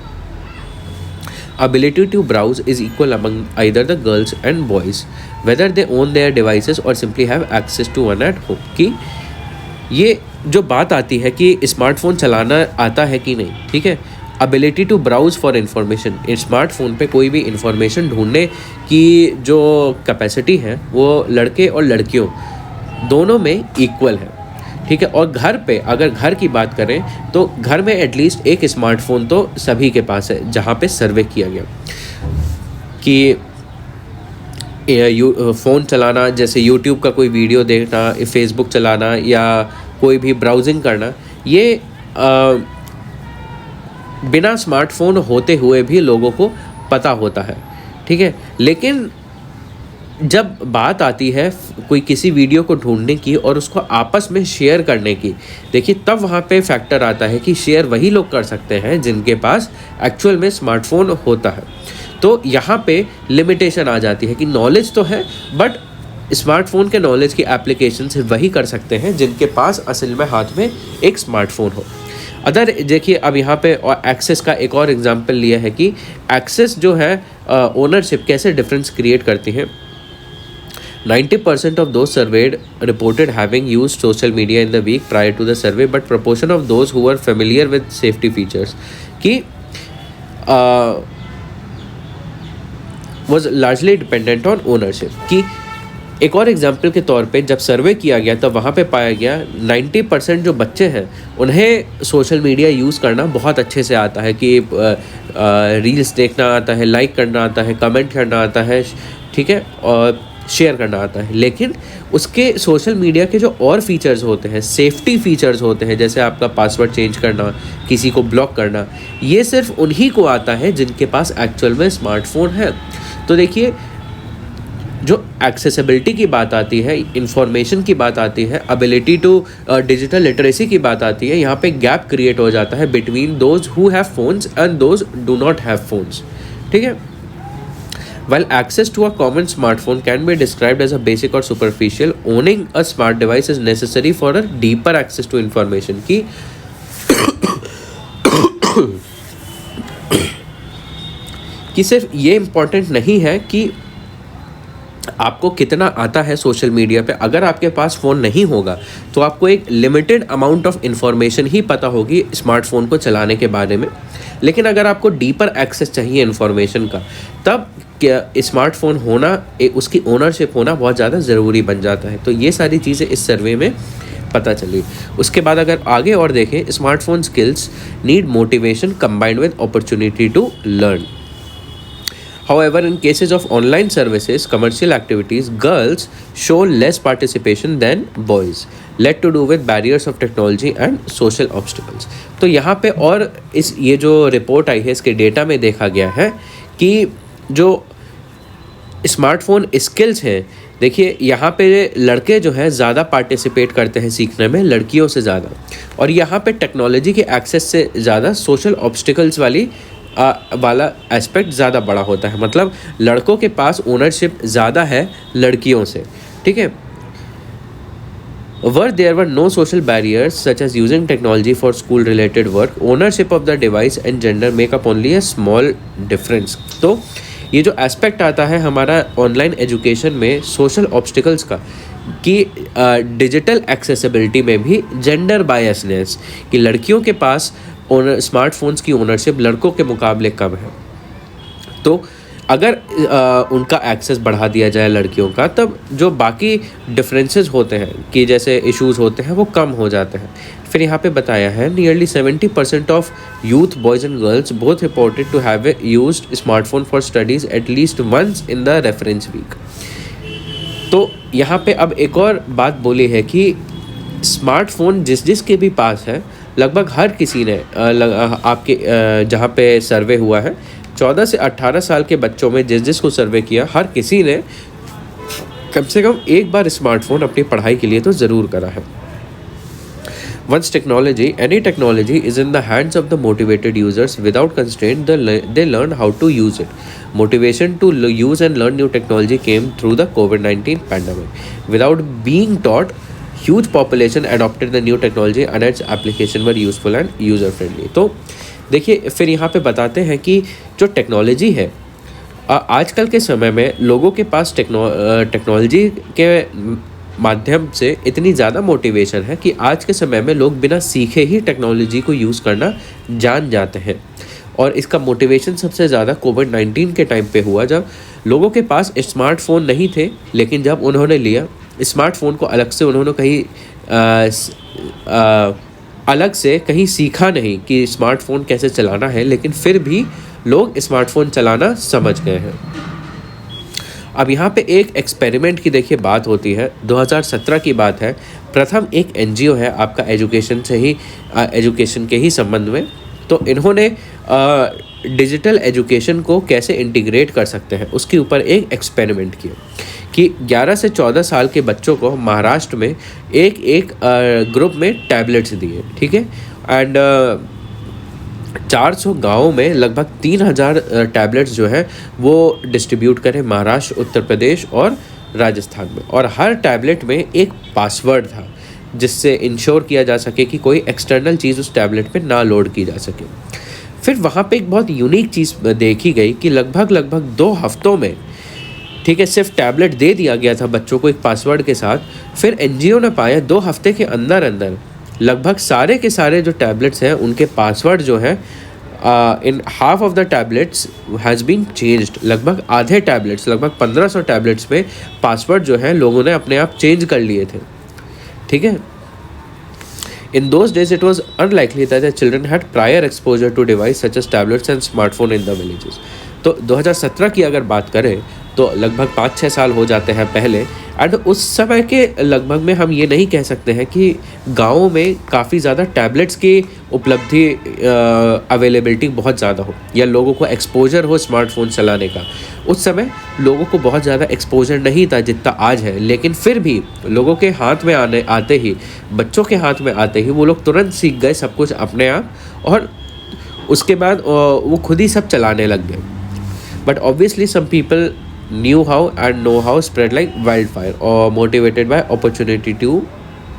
ability to browse is equal among either the girls and boys whether they own their devices or simply have access to one at home। कि ये जो बात आती है कि स्मार्टफोन चलाना आता है कि नहीं, ठीक है। Ability to browse for information, smartphone पे कोई भी इंफॉर्मेशन ढूंढने की जो कैपेसिटी है वो लड़के और लड़कियों दोनों में इक्वल है, ठीक है। और घर पे अगर घर की बात करें तो घर में एटलीस्ट एक स्मार्टफोन तो सभी के पास है, जहाँ पे सर्वे किया गया कि फ़ोन चलाना, जैसे यूट्यूब का कोई वीडियो देखना, फेसबुक चलाना या कोई भी ब्राउजिंग करना, ये बिना स्मार्टफोन होते हुए भी लोगों को पता होता है, ठीक है। लेकिन जब बात आती है कोई किसी वीडियो को ढूंढने की और उसको आपस में शेयर करने की, देखिए तब वहाँ पे फैक्टर आता है कि शेयर वही लोग कर सकते हैं जिनके पास एक्चुअल में स्मार्टफोन होता है। तो यहाँ पे लिमिटेशन आ जाती है कि नॉलेज तो है, बट स्मार्टफोन के नॉलेज की एप्लीकेशन से वही कर सकते हैं जिनके पास असल में हाथ में एक स्मार्टफोन हो। अदर देखिए अब यहाँ पे एक्सेस का एक और एग्जांपल लिया है कि एक्सेस जो है ओनरशिप कैसे डिफरेंस क्रिएट करती है। 90% of those surveyed reported having used social media in the week prior to the survey, but proportion of those who were familiar with safety features कि was largely dependent on ownership। कि एक और example के तौर पे जब सर्वे किया गया तब वहाँ पे पाया गया 90% जो बच्चे हैं उन्हें सोशल मीडिया यूज़ करना बहुत अच्छे से आता है, कि रील्स देखना आता है, लाइक करना आता है, कमेंट करना आता है, ठीक है, और शेयर करना आता है। लेकिन उसके सोशल मीडिया के जो और फीचर्स होते हैं, सेफ्टी फीचर्स होते हैं, जैसे आपका पासवर्ड चेंज करना, किसी को ब्लॉक करना, ये सिर्फ उन्हीं को आता है जिनके पास एक्चुअल में स्मार्टफोन है। तो देखिए जो एक्सेसिबिलिटी की बात आती है, इंफॉर्मेशन की बात आती है, एबिलिटी टू डिजिटल लिटरेसी की बात आती है, यहाँ पे गैप क्रिएट हो जाता है between those who have phones and those do not have phones, ठीक है। While access to a common smartphone can be described as a basic or superficial, owning a smart device is necessary for a deeper access to information। कि सिर्फ ये important नहीं है कि आपको कितना आता है सोशल मीडिया पे। अगर आपके पास फ़ोन नहीं होगा तो आपको एक लिमिटेड अमाउंट ऑफ इंफॉर्मेशन ही पता होगी स्मार्टफोन को चलाने के बारे में। लेकिन अगर आपको डीपर एक्सेस चाहिए इन्फॉर्मेशन का, तब क्या स्मार्टफोन होना, उसकी ओनरशिप होना बहुत ज़्यादा ज़रूरी बन जाता है। तो ये सारी चीज़ें इस सर्वे में पता चली। उसके बाद अगर आगे और देखें, smartphone skills need motivation combined with opportunity to learn. However, in cases of online services, commercial activities, girls show less participation than boys, led to do with barriers of technology and social obstacles. तो यहाँ पे और ये जो report आई है इसके data में देखा गया है कि जो स्मार्टफोन स्किल्स हैं, देखिए यहाँ पे लड़के जो है ज़्यादा पार्टिसिपेट करते हैं सीखने में लड़कियों से ज़्यादा, और यहाँ पे टेक्नोलॉजी के एक्सेस से ज़्यादा सोशल ऑब्स्टिकल्स वाला एस्पेक्ट ज़्यादा बड़ा होता है। मतलब लड़कों के पास ओनरशिप ज़्यादा है लड़कियों से, ठीक है। Where there were no social barriers such as using technology for school related work, ownership of the device and gender make up only a small difference. तो ये जो एस्पेक्ट आता है हमारा ऑनलाइन एजुकेशन में सोशल ऑब्स्टिकल्स का, कि digital accessibility में भी जेंडर बायसनेस, कि लड़कियों के पास स्मार्टफोन्स की ओनरशिप लड़कों के मुकाबले कम है। तो अगर उनका एक्सेस बढ़ा दिया जाए लड़कियों का, तब जो बाकी डिफरेंसेस होते हैं कि जैसे इश्यूज होते हैं वो कम हो जाते हैं। फिर यहाँ पे बताया है nearly 70% of youth boys and girls both reported to have used smartphone for studies at least once in the reference week. तो यहाँ पे अब एक और बात बोली है कि स्मार्टफोन जिसके भी पास है, लगभग हर किसी ने आपके जहाँ पे सर्वे हुआ है 14 से 18 साल के बच्चों में जिसको सर्वे किया, हर किसी ने कम से कम एक बार स्मार्टफोन अपनी पढ़ाई के लिए तो ज़रूर करा है। Once any technology is in the hands of the motivated users without constraint, they learn how to use it. Motivation to use and learn new technology came through the COVID-19 pandemic. Without being taught, huge population adopted the new technology and its application were useful and user friendly. तो देखिए फिर यहाँ पे बताते हैं कि जो technology है आजकल के समय में लोगों के पास टेक्नोलॉजी के माध्यम से इतनी ज़्यादा मोटिवेशन है कि आज के समय में लोग बिना सीखे ही टेक्नोलॉजी को यूज़ करना जान जाते हैं। और इसका मोटिवेशन सबसे ज़्यादा कोविड-19 के टाइम पे हुआ, जब लोगों के पास स्मार्टफोन नहीं थे, लेकिन जब उन्होंने लिया स्मार्टफोन को अलग से, उन्होंने कहीं अलग से कहीं सीखा नहीं कि स्मार्टफोन कैसे चलाना है, लेकिन फिर भी लोग स्मार्टफोन चलाना समझ गए हैं। अब यहाँ पे एक एक्सपेरिमेंट की देखिए बात होती है, 2017 की बात है। प्रथम एक एनजीओ है आपका एजुकेशन के ही संबंध में, तो इन्होंने डिजिटल एजुकेशन को कैसे इंटीग्रेट कर सकते हैं उसके ऊपर एक एक्सपेरिमेंट किया कि 11 से 14 साल के बच्चों को महाराष्ट्र में एक ग्रुप में टैबलेट्स दिए, ठीक है। एंड 400 गाँवों में लगभग 3000 टैबलेट्स जो है वो डिस्ट्रीब्यूट करें महाराष्ट्र, उत्तर प्रदेश और राजस्थान में। और हर टैबलेट में एक पासवर्ड था जिससे इंश्योर किया जा सके कि कोई एक्सटर्नल चीज़ उस टैबलेट पे ना लोड की जा सके। फिर वहाँ पे एक बहुत यूनिक चीज़ देखी गई कि लगभग 2 हफ्तों में, ठीक है, सिर्फ टैबलेट दे दिया गया था बच्चों को एक पासवर्ड के साथ। फिर एनजीओ ने पाया 2 हफ्ते के अंदर अंदर लगभग सारे के सारे जो टैबलेट्स हैं उनके पासवर्ड जो है in half of the tablets has been changed. लगभग आधे टैबलेट्स, लगभग 1500 टैबलेट्स में पासवर्ड जो है लोगों ने अपने आप चेंज कर लिए थे, ठीक है। In those days, it was unlikely that the children had prior exposure to devices such as tablets and smartphone in the villages. तो 2017 की अगर बात करें तो लगभग 5-6 साल हो जाते हैं पहले, एंड उस समय के लगभग में हम ये नहीं कह सकते हैं कि गाँवों में काफ़ी ज़्यादा टैबलेट्स की उपलब्धि अवेलेबिलिटी बहुत ज़्यादा हो या लोगों को एक्सपोजर हो स्मार्टफोन चलाने का। उस समय लोगों को बहुत ज़्यादा एक्सपोजर नहीं था जितना आज है, लेकिन फिर भी लोगों के हाथ में आते ही, बच्चों के हाथ में आते ही वो लोग तुरंत सीख गए सब कुछ अपने आप, और उसके बाद वो खुद ही सब चलाने लग गए। But obviously some people knew how and know how spread like wildfire or motivated by opportunity to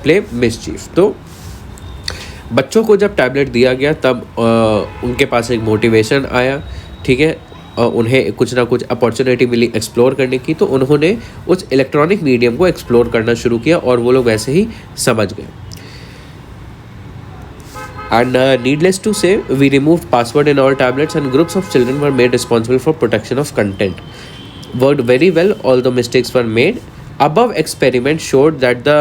play mischief. तो बच्चों को जब टैबलेट दिया गया तब उनके पास एक मोटिवेशन आया, ठीक है, उन्हें कुछ ना कुछ अपॉर्चुनिटी मिली एक्सप्लोर करने की, तो उन्होंने उस इलेक्ट्रॉनिक मीडियम को एक्सप्लोर करना शुरू किया और वो लोग वैसे ही समझ गए। And needless to say, we removed password in all tablets and groups of children were made responsible for protection of content. Worked very well, although mistakes were made. Above experiment showed that the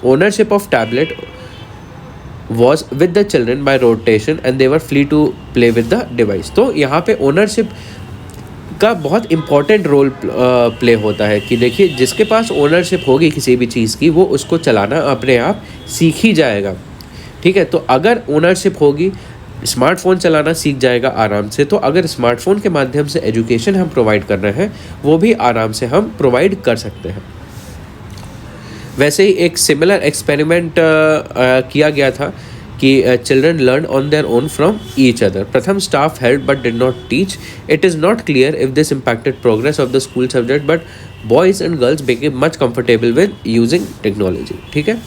ownership of tablet was with the children by rotation and they were free to play with the device. तो यहाँ पे ownership का बहुत important role play होता है कि देखिए जिसके पास ओनरशिप होगी किसी भी चीज़ की वो उसको चलाना अपने आप सीख ही जाएगा, ठीक है। तो अगर ओनरशिप होगी स्मार्टफोन चलाना सीख जाएगा आराम से। तो अगर स्मार्टफोन के माध्यम से एजुकेशन हम प्रोवाइड कर रहे हैं वो भी आराम से हम प्रोवाइड कर सकते हैं। वैसे ही एक सिमिलर एक्सपेरिमेंट किया गया था कि children learn on their own from each other. Pratham staff help but did not teach. It is not clear if this impacted progress of the school subject but boys and girls became much comfortable with using technology, ठीक है।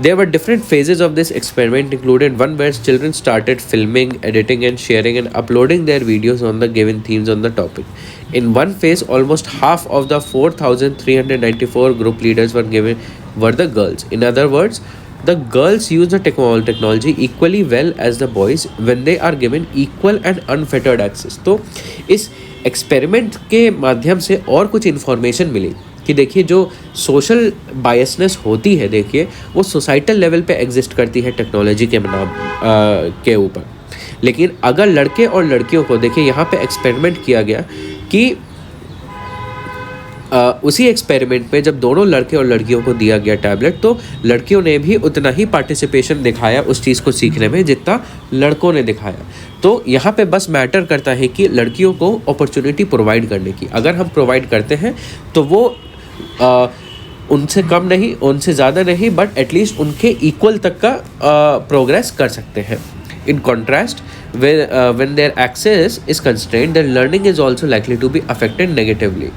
There were different phases of this experiment, included one where children started filming, editing and sharing and uploading their videos on the given themes on the topic. In one phase, almost half of the 4,394 group leaders were the girls. In other words, the girls use the technology equally well as the boys when they are given equal and unfettered access. तो इस experiment के माध्यम से और कुछ information मिली कि देखिए जो सोशल बायसनेस होती है देखिए वो सोसाइटल लेवल पे एग्जिस्ट करती है टेक्नोलॉजी के नाम के ऊपर। लेकिन अगर लड़के और लड़कियों को देखिए यहाँ पे एक्सपेरिमेंट किया गया कि उसी एक्सपेरिमेंट में जब दोनों लड़के और लड़कियों को दिया गया टैबलेट तो लड़कियों ने भी उतना ही पार्टिसिपेशन दिखाया उस चीज़ को सीखने में जितना लड़कों ने दिखाया। तो यहाँ पे बस मैटर करता है कि लड़कियों को अपॉर्चुनिटी प्रोवाइड करने की। अगर हम प्रोवाइड करते हैं तो वो उनसे कम नहीं उनसे ज़्यादा नहीं बट एटलीस्ट उनके इक्वल तक का प्रोग्रेस कर सकते हैं। In contrast when their access is constrained, their learning is also likely to be affected negatively.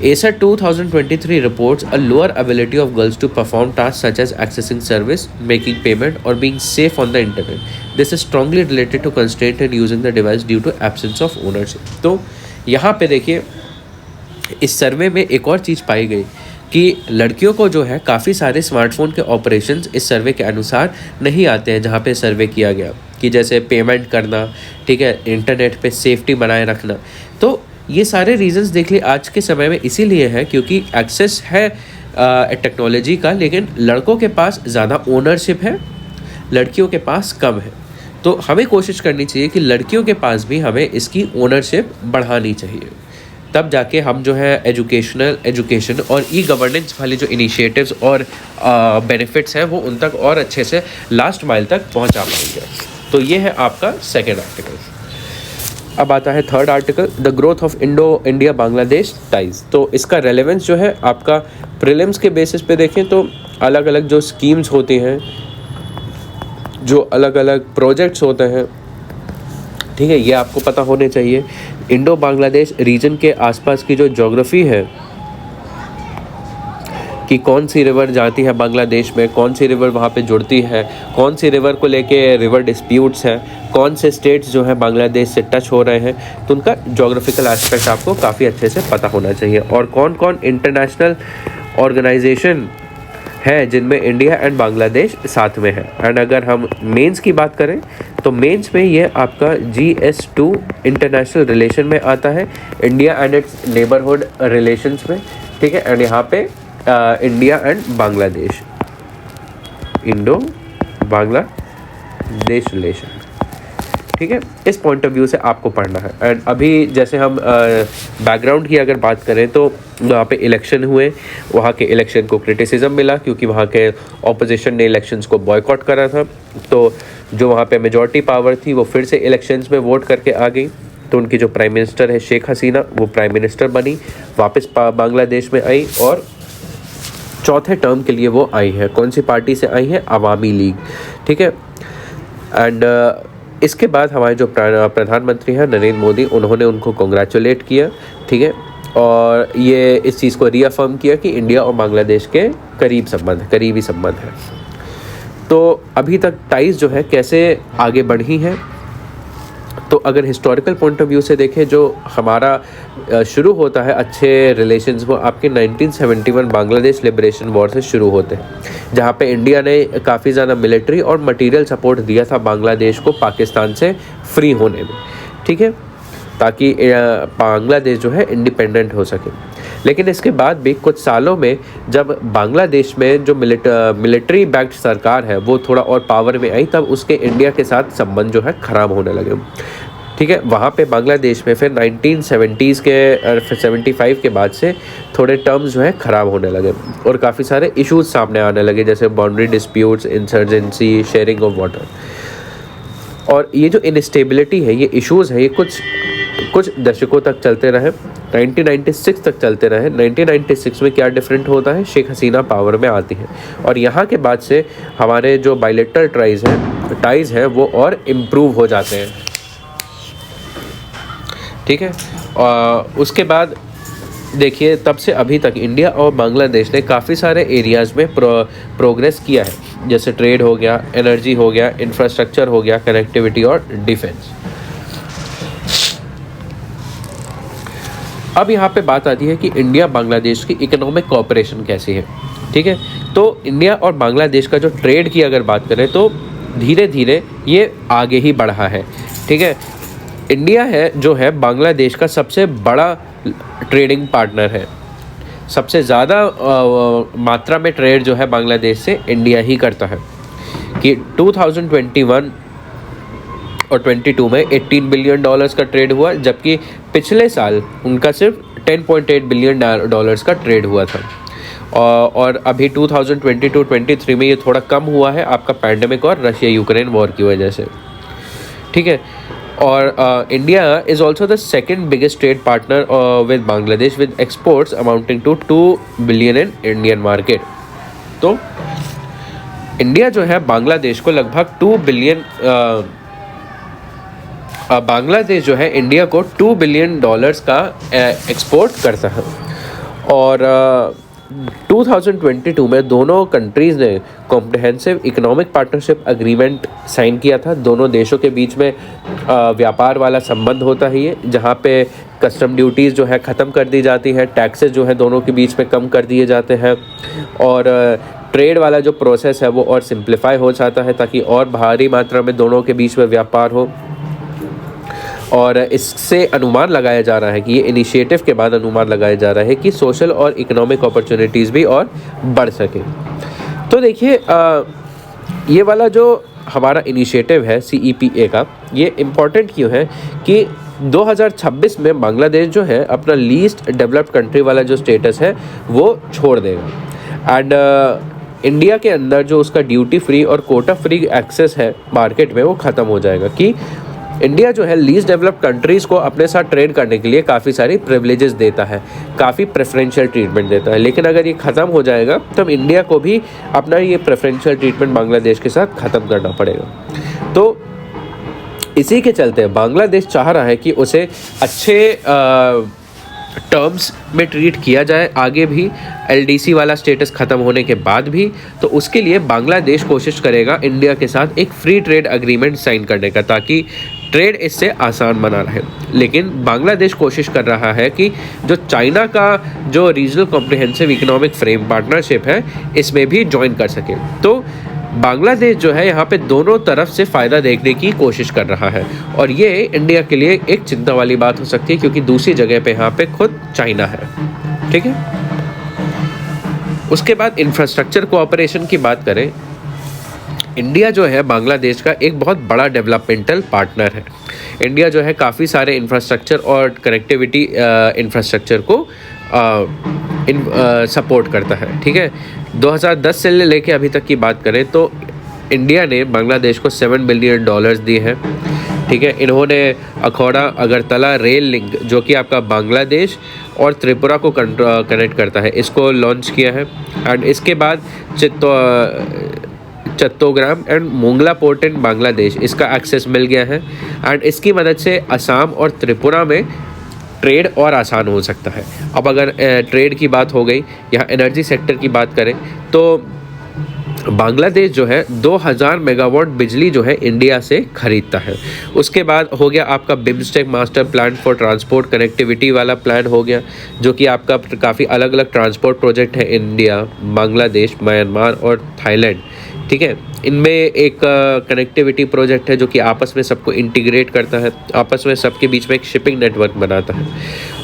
ASER 2023 reports a lower ability of girls to perform tasks such as accessing service, making payment or being safe on the internet. This is strongly related to constraint in using the device due to absence of ownership. तो यहाँ पे देखिए इस सर्वे में एक और चीज़ पाई गई कि लड़कियों को जो है काफ़ी सारे स्मार्टफोन के ऑपरेशंस इस सर्वे के अनुसार नहीं आते हैं जहाँ पे सर्वे किया गया कि जैसे पेमेंट करना, ठीक है, इंटरनेट पे सेफ्टी बनाए रखना। तो ये सारे रीजंस देख लिए आज के समय में इसीलिए है क्योंकि एक्सेस है टेक्नोलॉजी का, लेकिन लड़कों के पास ज़्यादा ओनरशिप है, लड़कियों के पास कम है। तो हमें कोशिश करनी चाहिए कि लड़कियों के पास भी हमें इसकी ओनरशिप बढ़ानी चाहिए, तब जाके हम जो है एजुकेशन और ई गवर्नेंस वाले जो इनिशिएटिव्स और बेनिफिट्स हैं वो उन तक और अच्छे से लास्ट माइल तक पहुंचा पाएंगे। तो ये है आपका सेकेंड आर्टिकल। अब आता है third article, the growth of India Bangladesh ties. तो इसका रेलेवेंस जो है आपका प्रीलिम्स के बेसिस पे देखें तो अलग अलग जो स्कीम्स होती हैं, जो अलग अलग प्रोजेक्ट्स होते हैं, ठीक है, ये आपको पता होने चाहिए। इंडो बांग्लादेश रीजन के आसपास की जो ज्योग्राफी है कि कौन सी रिवर जाती है बांग्लादेश में, कौन सी रिवर वहाँ पे जुड़ती है, कौन सी रिवर को लेके रिवर डिस्प्यूट्स हैं, कौन से स्टेट्स जो हैं बांग्लादेश से टच हो रहे हैं, तो उनका ज्योग्राफिकल एस्पेक्ट आपको काफ़ी अच्छे से पता होना चाहिए। और कौन कौन इंटरनेशनल ऑर्गेनाइजेशन है जिनमें इंडिया एंड बांग्लादेश साथ में है। एंड अगर हम मेंस की बात करें तो मेंस में ये आपका GS2 इंटरनेशनल रिलेशन में आता है, India and it's neighbourhood relations में, ठीक है। एंड यहाँ पे India and Bangladesh, Indo Bangladesh relation, ठीक है, इस पॉइंट ऑफ व्यू से आपको पढ़ना है। एंड अभी जैसे हम बैकग्राउंड की अगर बात करें तो वहाँ पे इलेक्शन हुए, वहाँ के इलेक्शन को क्रिटिसिज्म मिला क्योंकि वहाँ के ऑपोजिशन ने इलेक्शंस को बॉयकॉट करा था। तो जो वहाँ पे मेजॉरिटी पावर थी वो फिर से इलेक्शंस में वोट करके आ गई। तो उनकी जो प्राइम मिनिस्टर है शेख हसीना, वो प्राइम मिनिस्टर बनी, वापस बांग्लादेश में आई और चौथे टर्म के लिए वो आई है। कौन सी पार्टी से आई है? अवामी लीग, ठीक है। एंड इसके बाद हमारे जो प्रधानमंत्री हैं नरेंद्र मोदी, उन्होंने उनको कॉन्ग्रेचुलेट किया, ठीक है, और ये इस चीज़ को रीअफर्म किया कि इंडिया और बांग्लादेश के करीबी संबंध है। तो अभी तक टाइज जो है कैसे आगे बढ़ी हैं, तो अगर हिस्टोरिकल पॉइंट ऑफ व्यू से देखें, जो हमारा शुरू होता है अच्छे रिलेशंस वो आपके 1971 बांग्लादेश लिबरेशन वॉर से शुरू होते हैं, जहाँ पे इंडिया ने काफ़ी ज़्यादा मिलिट्री और मटेरियल सपोर्ट दिया था बांग्लादेश को पाकिस्तान से फ्री होने में, ठीक है, ताकि बांग्लादेश जो है इंडिपेंडेंट हो सके। लेकिन इसके बाद भी कुछ सालों में जब बांग्लादेश में जो मिलिट्री बैक्ड सरकार है वो थोड़ा और पावर में आई, तब उसके इंडिया के साथ संबंध जो है ख़राब होने लगे। ठीक है, वहाँ पे बांग्लादेश में फिर 1970s के फिर 75 के बाद से थोड़े टर्म्स जो है ख़राब होने लगे और काफ़ी सारे इश्यूज सामने आने लगे, जैसे boundary disputes, insurgency, sharing of water. और ये जो इनस्टेबिलिटी है, ये इश्यूज है, ये कुछ दशकों तक चलते रहे, 1996 तक चलते रहे। 1996 में क्या डिफरेंट होता है, शेख हसीना पावर में आती है और यहाँ के बाद से हमारे जो बायलैटरल टाइज हैं वो और इम्प्रूव हो जाते हैं। ठीक है, उसके बाद देखिए तब से अभी तक इंडिया और बांग्लादेश ने काफ़ी सारे एरियाज़ में प्रोग्रेस किया है, जैसे ट्रेड हो गया, एनर्जी हो गया, इंफ्रास्ट्रक्चर हो गया, कनेक्टिविटी और डिफेंस। अब यहाँ पे बात आती है कि इंडिया बांग्लादेश की इकोनॉमिक कोऑपरेशन कैसी है। ठीक है, तो इंडिया और बांग्लादेश का जो ट्रेड की अगर बात करें तो धीरे धीरे ये आगे ही बढ़ा है। ठीक है, इंडिया है जो है बांग्लादेश का सबसे बड़ा ट्रेडिंग पार्टनर है, सबसे ज़्यादा मात्रा में ट्रेड जो है बांग्लादेश से इंडिया ही करता है कि 2021 और 22 में $18 बिलियन का ट्रेड हुआ, जबकि पिछले साल उनका सिर्फ $10.8 बिलियन का ट्रेड हुआ था। और अभी 2022-23 में ये थोड़ा कम हुआ है आपका पैंडेमिक और रशिया यूक्रेन वॉर की वजह से। ठीक है, और India is also the second biggest trade partner with Bangladesh with exports amounting to 2 billion in Indian market. तो इंडिया जो है बांग्लादेश को लगभग 2 बिलियन बांग्लादेश जो है इंडिया को $2 बिलियन का एक्सपोर्ट करता है। और 2022 में दोनों कंट्रीज़ ने comprehensive economic partnership agreement sign किया था। दोनों देशों के बीच में व्यापार वाला संबंध होता है ये, जहाँ पे कस्टम ड्यूटीज़ जो है ख़त्म कर दी जाती है, टैक्सेस जो है दोनों के बीच में कम कर दिए जाते हैं और ट्रेड वाला जो प्रोसेस है वो और सिंप्लीफाई हो जाता है ताकि और भारी मात्रा में दोनों के बीच में व्यापार हो। और इससे अनुमान लगाया जा रहा है कि ये इनिशिएटिव के बाद अनुमान लगाया जा रहा है कि सोशल और इकोनॉमिक अपॉर्चुनिटीज़ भी और बढ़ सके। तो देखिए ये वाला जो हमारा इनिशिएटिव है CEPA का, ये इम्पॉर्टेंट क्यों है कि 2026 में बांग्लादेश जो है अपना लीस्ट डेवलप्ड कंट्री वाला जो स्टेटस है वो छोड़ देगा एंड इंडिया के अंदर जो उसका ड्यूटी फ्री और कोटा फ्री एक्सेस है मार्केट में वो ख़त्म हो जाएगा कि इंडिया जो है लीस्ट डेवलप्ड कंट्रीज़ को अपने साथ ट्रेड करने के लिए काफ़ी सारी प्रिविलेजेस देता है, काफ़ी प्रेफरेंशियल ट्रीटमेंट देता है। लेकिन अगर ये ख़त्म हो जाएगा तब इंडिया को भी अपना ये प्रेफरेंशियल ट्रीटमेंट बांग्लादेश के साथ ख़त्म करना पड़ेगा। तो इसी के चलते बांग्लादेश चाह रहा है कि उसे अच्छे टर्म्स में ट्रीट किया जाए आगे भी, LDC वाला स्टेटस ख़त्म होने के बाद भी। तो उसके लिए बांग्लादेश कोशिश करेगा इंडिया के साथ एक फ्री ट्रेड एग्रीमेंट साइन करने का ताकि ट्रेड इससे आसान बना रहे। लेकिन बांग्लादेश कोशिश कर रहा है कि जो चाइना का जो regional comprehensive economic frame partnership है इसमें भी ज्वाइन कर सके। तो बांग्लादेश जो है यहाँ पे दोनों तरफ से फ़ायदा देखने की कोशिश कर रहा है और ये इंडिया के लिए एक चिंता वाली बात हो सकती है क्योंकि दूसरी जगह पे यहाँ पे खुद चाइना है। ठीक है, उसके बाद इंफ्रास्ट्रक्चर कोऑपरेशन की बात करें, इंडिया जो है बांग्लादेश का एक बहुत बड़ा डेवलपमेंटल पार्टनर है। इंडिया जो है काफ़ी सारे इंफ्रास्ट्रक्चर और कनेक्टिविटी इंफ्रास्ट्रक्चर को सपोर्ट करता है। ठीक है, 2010 से लेके अभी तक की बात करें तो इंडिया ने बांग्लादेश को $7 बिलियन दिए हैं। ठीक है, इन्होंने अखौड़ा अगरतला रेल लिंक जो कि आपका बांग्लादेश और त्रिपुरा को कनेक्ट करता है, इसको लॉन्च किया है। एंड इसके बाद Chattogram and Mongla port in Bangladesh, इसका एक्सेस मिल गया है एंड इसकी मदद से असम और त्रिपुरा में ट्रेड और आसान हो सकता है। अब अगर ट्रेड की बात हो गई, यहाँ एनर्जी सेक्टर की बात करें तो बांग्लादेश जो है 2000 मेगावाट बिजली जो है इंडिया से खरीदता है। उसके बाद हो गया आपका BIMSTEC master plan for transport connectivity वाला प्लान हो गया, जो कि आपका काफ़ी अलग अलग ट्रांसपोर्ट प्रोजेक्ट है इंडिया, बांग्लादेश, म्यांमार और थाईलैंड। ठीक है, इनमें एक कनेक्टिविटी प्रोजेक्ट है जो कि आपस में सबको इंटीग्रेट करता है, आपस में सबके बीच में एक शिपिंग नेटवर्क बनाता है।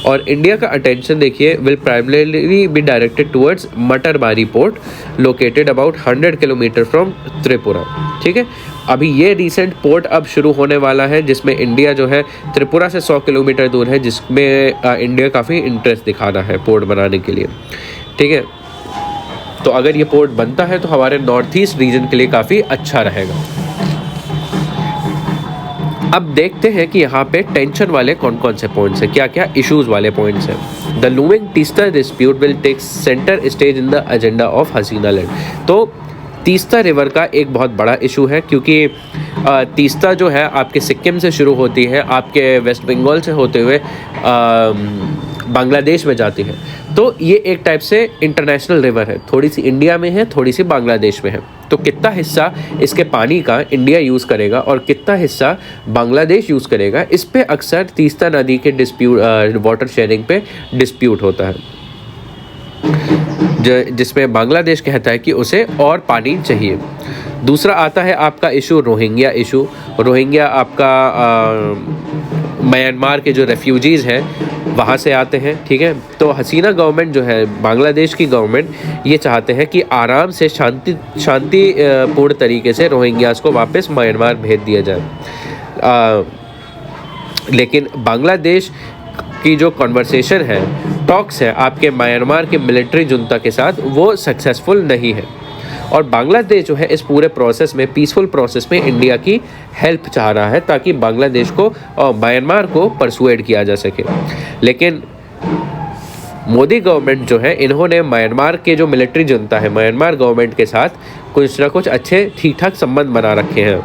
और इंडिया का अटेंशन देखिए will primarily be directed towards Matarbari port located about 100 kilometre from Tripura. ठीक है, अभी ये रिसेंट पोर्ट अब शुरू होने वाला है जिसमें इंडिया जो है त्रिपुरा से 100 किलोमीटर दूर है, जिसमें इंडिया काफ़ी इंटरेस्ट दिखा रहा है पोर्ट बनाने के लिए। ठीक है, तो अगर ये पोर्ट बनता है तो हमारे नॉर्थ ईस्ट रीजन के लिए काफ़ी अच्छा रहेगा। अब देखते हैं कि यहाँ पे टेंशन वाले कौन कौन से पॉइंट्स हैं, क्या क्या इश्यूज वाले पॉइंट्स हैं। The looming Teesta dispute will take centre stage in the agenda of Hasina land. तो तीस्ता रिवर का एक बहुत बड़ा इशू है, क्योंकि तीस्ता जो है आपके सिक्किम से शुरू होती है, आपके वेस्ट बंगाल से होते हुए बांग्लादेश में जाती है। तो ये एक टाइप से इंटरनेशनल रिवर है, थोड़ी सी इंडिया में है, थोड़ी सी बांग्लादेश में है। तो कितना हिस्सा इसके पानी का इंडिया यूज़ करेगा और कितना हिस्सा बांग्लादेश यूज़ करेगा, इस पे अक्सर तीस्ता नदी के डिस्प्यूट वाटर शेयरिंग पे डिस्प्यूट होता है, जिसमें बांग्लादेश कहता है कि उसे और पानी चाहिए। दूसरा आता है आपका इशू रोहिंग्या इशू। रोहिंग्या आपका म्यांमार के जो रेफ्यूजीज़ हैं वहाँ से आते हैं। ठीक है, तो हसीना गवर्नमेंट जो है, बांग्लादेश की गवर्नमेंट, ये चाहते हैं कि आराम से शांतिपूर्ण तरीके से रोहिंग्यास को वापस म्यांमार भेज दिया जाए। लेकिन बांग्लादेश की जो कन्वर्सेशन है, टॉक्स है आपके म्यांमार के मिलिट्री जुंता के साथ, वो सक्सेसफुल नहीं है। और बांग्लादेश जो है इस पूरे प्रोसेस में, पीसफुल प्रोसेस में इंडिया की हेल्प चाह रहा है ताकि बांग्लादेश को और म्यांमार को परसुएड किया जा सके। लेकिन मोदी गवर्नमेंट जो है, इन्होंने म्यांमार के जो मिलिट्री जुंता है, म्यांमार गवर्नमेंट के साथ कुछ ना कुछ अच्छे ठीक ठाक संबंध बना रखे हैं।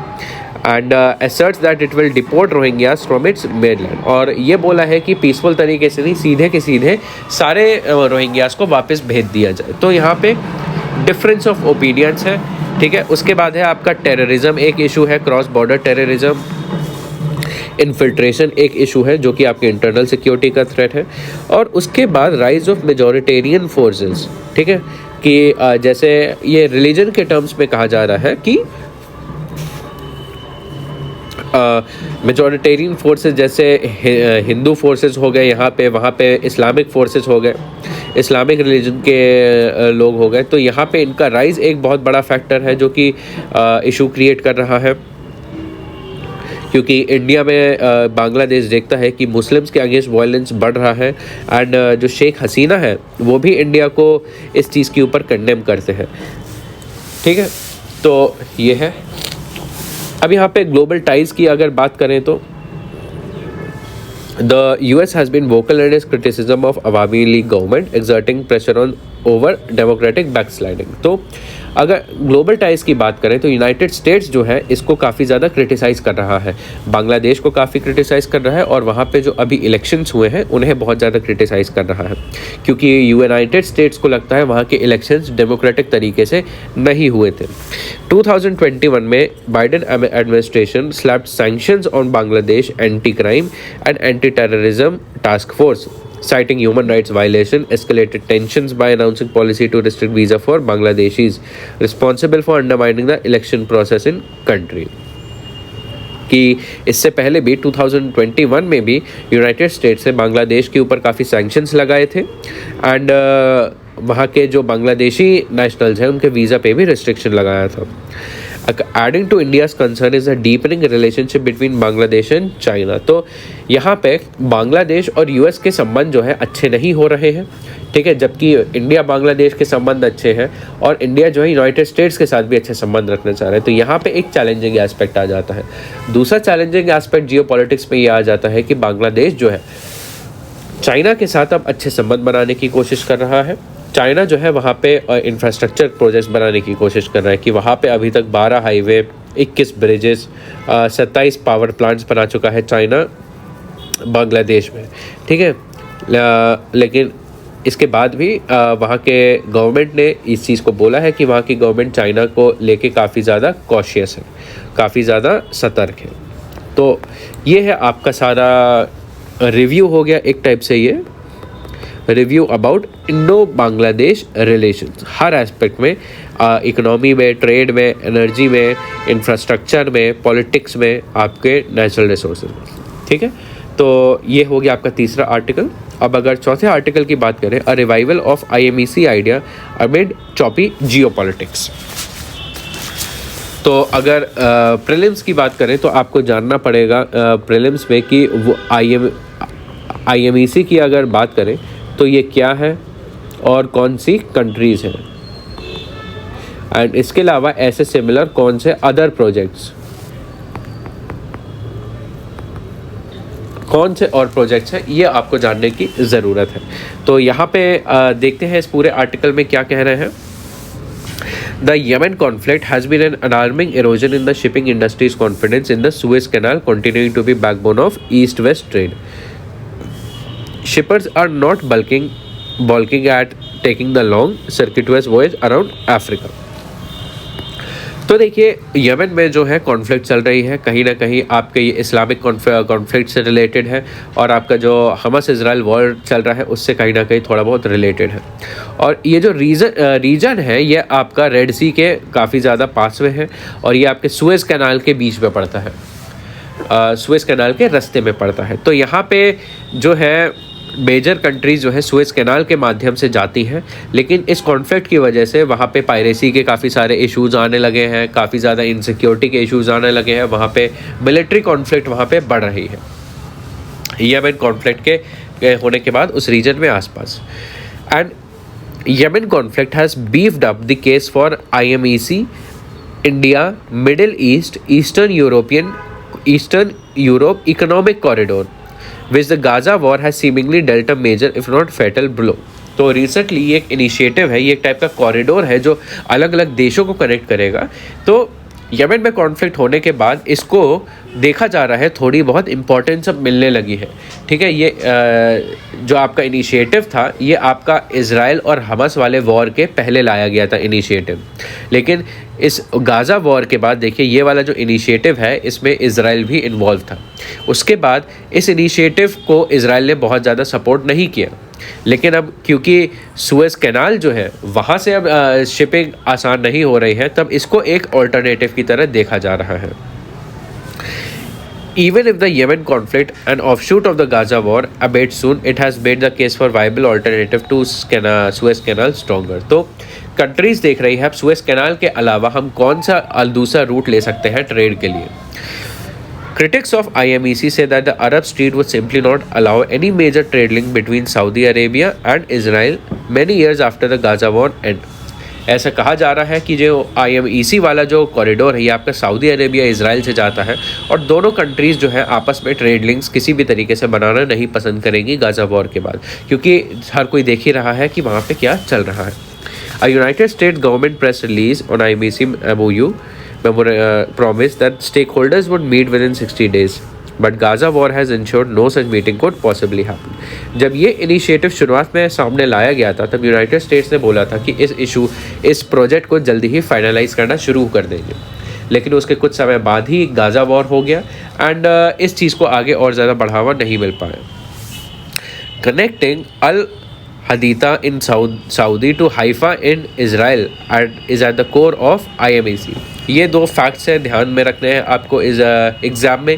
And asserts that it will deport Rohingyas from its mainland। और ये बोला है कि पीसफुल तरीके से नहीं, सीधे के सीधे सारे रोहिंग्यास को वापस भेज दिया जाए। तो यहाँ पे डिफरेंस ऑफ ओपिनियंस है। ठीक है, उसके बाद है आपका टेररिज्म एक इशू है, क्रॉस बॉर्डर टेररिज्म। इन्फिल्ट्रेशन एक इशू है जो कि आपके इंटरनल सिक्योरिटी का थ्रेट है। और उसके बाद राइज ऑफ मेजॉरिटेरियन फोर्सेस। ठीक है, कि जैसे ये रिलीजन के टर्म्स में कहा जा रहा है कि मेजॉरिटेरियन फोर्सेस जैसे हिंदू फोर्सेस हो गए यहाँ पे, वहाँ पे इस्लामिक फोर्सेस हो गए, इस्लामिक रिलीजन के लोग हो गए। तो यहाँ पे इनका राइज एक बहुत बड़ा फैक्टर है जो कि इशू क्रिएट कर रहा है, क्योंकि इंडिया में बांग्लादेश देखता है कि मुस्लिम्स के अगेंस्ट वायलेंस बढ़ रहा है। एंड जो शेख हसीना है वो भी इंडिया को इस चीज़ के ऊपर कंडेम करते हैं। ठीक है, तो ये है। अब यहाँ पे ग्लोबल टाइज की अगर बात करें तो the US has been vocal in its criticism of Awami League government exerting pressure on over democratic backsliding। तो अगर ग्लोबल टाइज की बात करें तो यूनाइटेड स्टेट्स जो है इसको काफ़ी ज़्यादा क्रिटिसाइज़ कर रहा है, बांग्लादेश को काफ़ी क्रिटिसाइज़ कर रहा है, और वहाँ पे जो अभी इलेक्शंस हुए हैं उन्हें बहुत ज़्यादा क्रिटिसाइज़ कर रहा है, क्योंकि यूनाइटेड स्टेट्स को लगता है वहाँ के इलेक्शंस डेमोक्रेटिक तरीके से नहीं हुए थे। 2021 में Biden administration slapped sanctions on Bangladesh anti crime and anti terrorism task force, citing human rights violation, escalated tensions by announcing policy to restrict visa for Bangladeshis responsible for undermining the election process in country। कि इससे पहले भी 2021 में भी United states ने बांग्लादेश के ऊपर काफ़ी सैंक्शंस लगाए थे, एंड वहाँ के जो बांग्लादेशी नेशनल्स हैं उनके वीज़ा पे भी रिस्ट्रिक्शन लगाया था। Adding to India's concern is a deepening relationship between Bangladesh and China। तो यहाँ पे बांग्लादेश और US के संबंध जो है अच्छे नहीं हो रहे हैं। ठीक है, जबकि इंडिया बांग्लादेश के संबंध अच्छे हैं और इंडिया जो है यूनाइटेड स्टेट्स के साथ भी अच्छे संबंध रखना चाह रहे हैं। तो यहाँ पे एक चैलेंजिंग एस्पेक्ट आ जाता है। दूसरा चैलेंजिंग एस्पेक्ट जियोपॉलिटिक्स में ये आ जाता है कि बांग्लादेश जो है चाइना के साथ अब अच्छे संबंध बनाने की कोशिश कर रहा है। चाइना जो है वहाँ पे इंफ्रास्ट्रक्चर प्रोजेक्ट्स बनाने की कोशिश कर रहा है कि वहाँ पे अभी तक 12 हाईवे, 21 ब्रिजेस, 27 पावर प्लांट्स बना चुका है चाइना बांग्लादेश में। ठीक है, लेकिन इसके बाद भी वहाँ के गवर्नमेंट ने इस चीज़ को बोला है कि वहाँ की गवर्नमेंट चाइना को लेके काफ़ी ज़्यादा कॉशियस है, काफ़ी ज़्यादा सतर्क है। तो ये है आपका सारा रिव्यू हो गया एक टाइप से, ये review about Indo Bangladesh relations. Her aspect में इकोनॉमी में, ट्रेड में, एनर्जी में, इंफ्रास्ट्रक्चर में, पॉलिटिक्स में, आपके नेचुरल रिसोर्सेज में। ठीक है, तो ये हो गया आपका तीसरा आर्टिकल। अब अगर चौथे आर्टिकल की बात करें, अ revival of IMEC idea amid choppy geopolitics. तो अगर प्रीलिम्स की बात करें तो आपको जानना पड़ेगा प्रीलिम्स में कि वो IMEC की अगर बात करें तो ये क्या है और कौन सी कंट्रीज़ हैं, एंड इसके अलावा ऐसे सिमिलर कौन से अदर प्रोजेक्ट्स, कौन से और प्रोजेक्ट्स हैं, ये आपको जानने की ज़रूरत है। तो यहाँ पे देखते हैं इस पूरे आर्टिकल में क्या कह रहे हैं। The Yemen conflict has been an alarming erosion in the shipping industry's confidence in the Suez Canal, continuing to be backbone of East-West trade. Shippers are not balking at taking the long circuitous voyage around Africa. तो देखिए, Yemen में जो है conflict चल रही है, कहीं ना कहीं आपके ये इस्लामिक कॉन्फ्लिक्ट से रिलेटेड है, और आपका जो हमास इजराइल वॉर चल रहा है उससे कहीं ना कहीं थोड़ा बहुत रिलेटेड है। और ये जो रीजन है ये आपका रेड सी के काफ़ी ज़्यादा पास में है, और ये आपके सुएज कैनाल के बीच में पड़ता है, सुएज कैनाल के रास्ते में पड़ता है। तो यहाँ पे जो है मेजर कंट्रीज़ जो है सुएज कैनाल के माध्यम से जाती हैं, लेकिन इस कॉन्फ्लिक्ट की वजह से वहाँ पे पायरेसी के काफ़ी सारे इश्यूज़ आने लगे हैं, काफ़ी ज़्यादा इनसिक्योरिटी के इश्यूज़ आने लगे हैं, वहाँ पे मिलिट्री कॉन्फ्लिक्ट वहाँ पे बढ़ रही है यमन कॉन्फ्लिक्ट के होने के बाद उस रीजन में आसपास। And Yemen conflict has beefed up the case for IMEC, India, middle east, eastern Europe economic corridor, which the Gaza war has seemingly dealt a major if not fatal blow। तो recently ये एक initiative है, ये एक type का corridor है जो अलग अलग देशों को कनेक्ट करेगा। तो यमन में कॉन्फ्लिक्ट होने के बाद इसको देखा जा रहा है थोड़ी बहुत इम्पोर्टेंस अब मिलने लगी है। ठीक है, ये जो आपका इनिशिएटिव था ये आपका इजराइल और हमास वाले वॉर के पहले लाया गया था इनिशिएटिव, लेकिन इस गाज़ा वॉर के बाद देखिए ये वाला जो इनिशिएटिव है इसमें इजराइल भी इन्वॉल्व था। उसके बाद इस इनिशिएटिव को इजराइल ने बहुत ज़्यादा सपोर्ट नहीं किया, लेकिन अब क्योंकि सुएज कैनाल जो है वहाँ से अब शिपिंग आसान नहीं हो रही है, तब इसको एक ऑल्टरनेटिव की तरह देखा जा रहा है। Even if the Yemen conflict, an offshoot of the Gaza war, abates soon, it has made the case for viable alternative to Suez Canal stronger। तो कंट्रीज देख रही है अब सुएज कैनाल के अलावा हम कौन सा दूसरा रूट ले सकते हैं ट्रेड के लिए। Critics of IMEC say that the Arab Street would simply not allow any major trade link between Saudi Arabia and Israel many years after the Gaza war end। ऐसा कहा जा रहा है कि जो IMEC वाला जो कॉरिडोर है ये आपका सऊदी अरेबिया इजराइल से जाता है, और दोनों कंट्रीज़ जो है आपस में ट्रेड लिंक्स किसी भी तरीके से बनाना नहीं पसंद करेंगी गाज़ा वॉर के बाद, क्योंकि हर कोई देख ही रहा है कि वहाँ पे क्या चल रहा है। A United States government press release on IMEC MOU promised that stakeholders would meet within 60 days, but Gaza war has ensured no such meeting could possibly happen। जब ये इनिशिएटिव शुरुआत में सामने लाया गया था तब यूनाइटेड स्टेट्स ने बोला था कि इस प्रोजेक्ट को जल्दी ही फाइनलाइज करना शुरू कर देंगे, लेकिन उसके कुछ समय बाद ही गाज़ा वॉर हो गया एंड इस चीज़ को आगे और ज़्यादा बढ़ावा नहीं मिल पाया। Connecting Al Haditha in Saudi to Haifa in Israel is at the core of IMEC। ये दो फैक्ट्स हैं, ध्यान में रखने हैं आपको इस एग्ज़ाम में,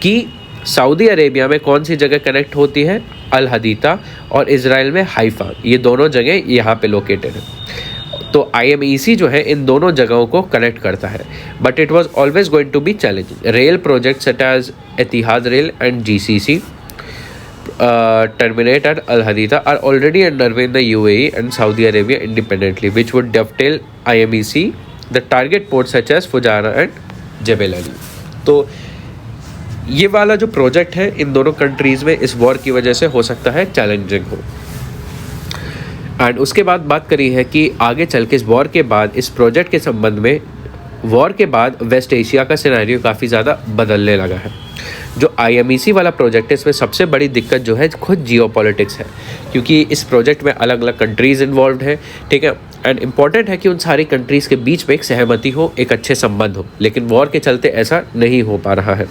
कि सऊदी अरेबिया में कौन सी जगह कनेक्ट होती है, अल हदीता, और इजराइल में हाइफा, ये दोनों जगह यहाँ पे लोकेटेड है। तो IMEC जो है इन दोनों जगहों को कनेक्ट करता है, but it was always going to be challenging. Rail project such as Etihad rail and GCC terminate at Al Haditha are already underway in the UAE and Saudi Arabia independently, which would dovetail IMEC the target ports such as Fujairah and Jebel Ali। तो ये वाला जो project है इन दोनों countries में इस war की वजह से हो सकता है चैलेंजिंग हो। एंड उसके बाद बात करी है कि आगे चल के इस वॉर के बाद इस प्रोजेक्ट के संबंध में वॉर के बाद वेस्ट एशिया का सिनेरियो काफ़ी ज़्यादा बदलने लगा है। जो IMEC वाला प्रोजेक्ट है इसमें सबसे बड़ी दिक्कत जो है खुद जियोपॉलिटिक्स है, क्योंकि इस प्रोजेक्ट में अलग अलग कंट्रीज़ इन्वॉल्व है। ठीक है, एंड इम्पॉर्टेंट है कि उन सारी कंट्रीज़ के बीच में एक सहमति हो, एक अच्छे संबंध हो, लेकिन वॉर के चलते ऐसा नहीं हो पा रहा है।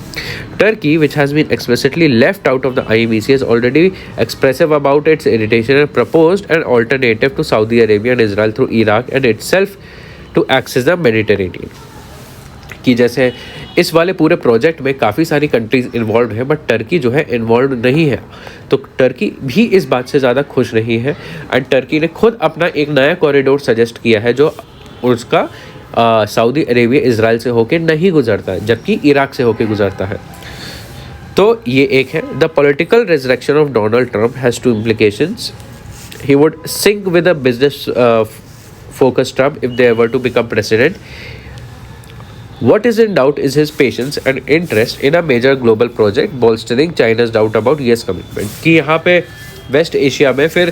Turkey which has been explicitly left out of the IMEC is already expressive about its irritation and proposed an alternative to Saudi Arabia and Israel through Iraq and itself to access the Mediterranean. कि जैसे इस वाले पूरे project में काफ़ी सारी countries involve है, but Turkey जो है इन्वॉल्व नहीं है। तो टर्की भी इस बात से ज़्यादा खुश नहीं है, एंड टर्की ने खुद अपना एक नया कॉरिडोर सजेस्ट किया है जो उसका सऊदी अरेबिया इजराइल से होकर नहीं गुजरता है, जबकि इराक से होकर गुजरता है। तो ये एक है। The political resurrection of Donald Trump has two implications. He would sync with a business focus Trump if they ever to become president. What is in doubt is his patience and interest in a major global project, bolstering China's doubt about US commitment। कि यहाँ पे waste Asia में फिर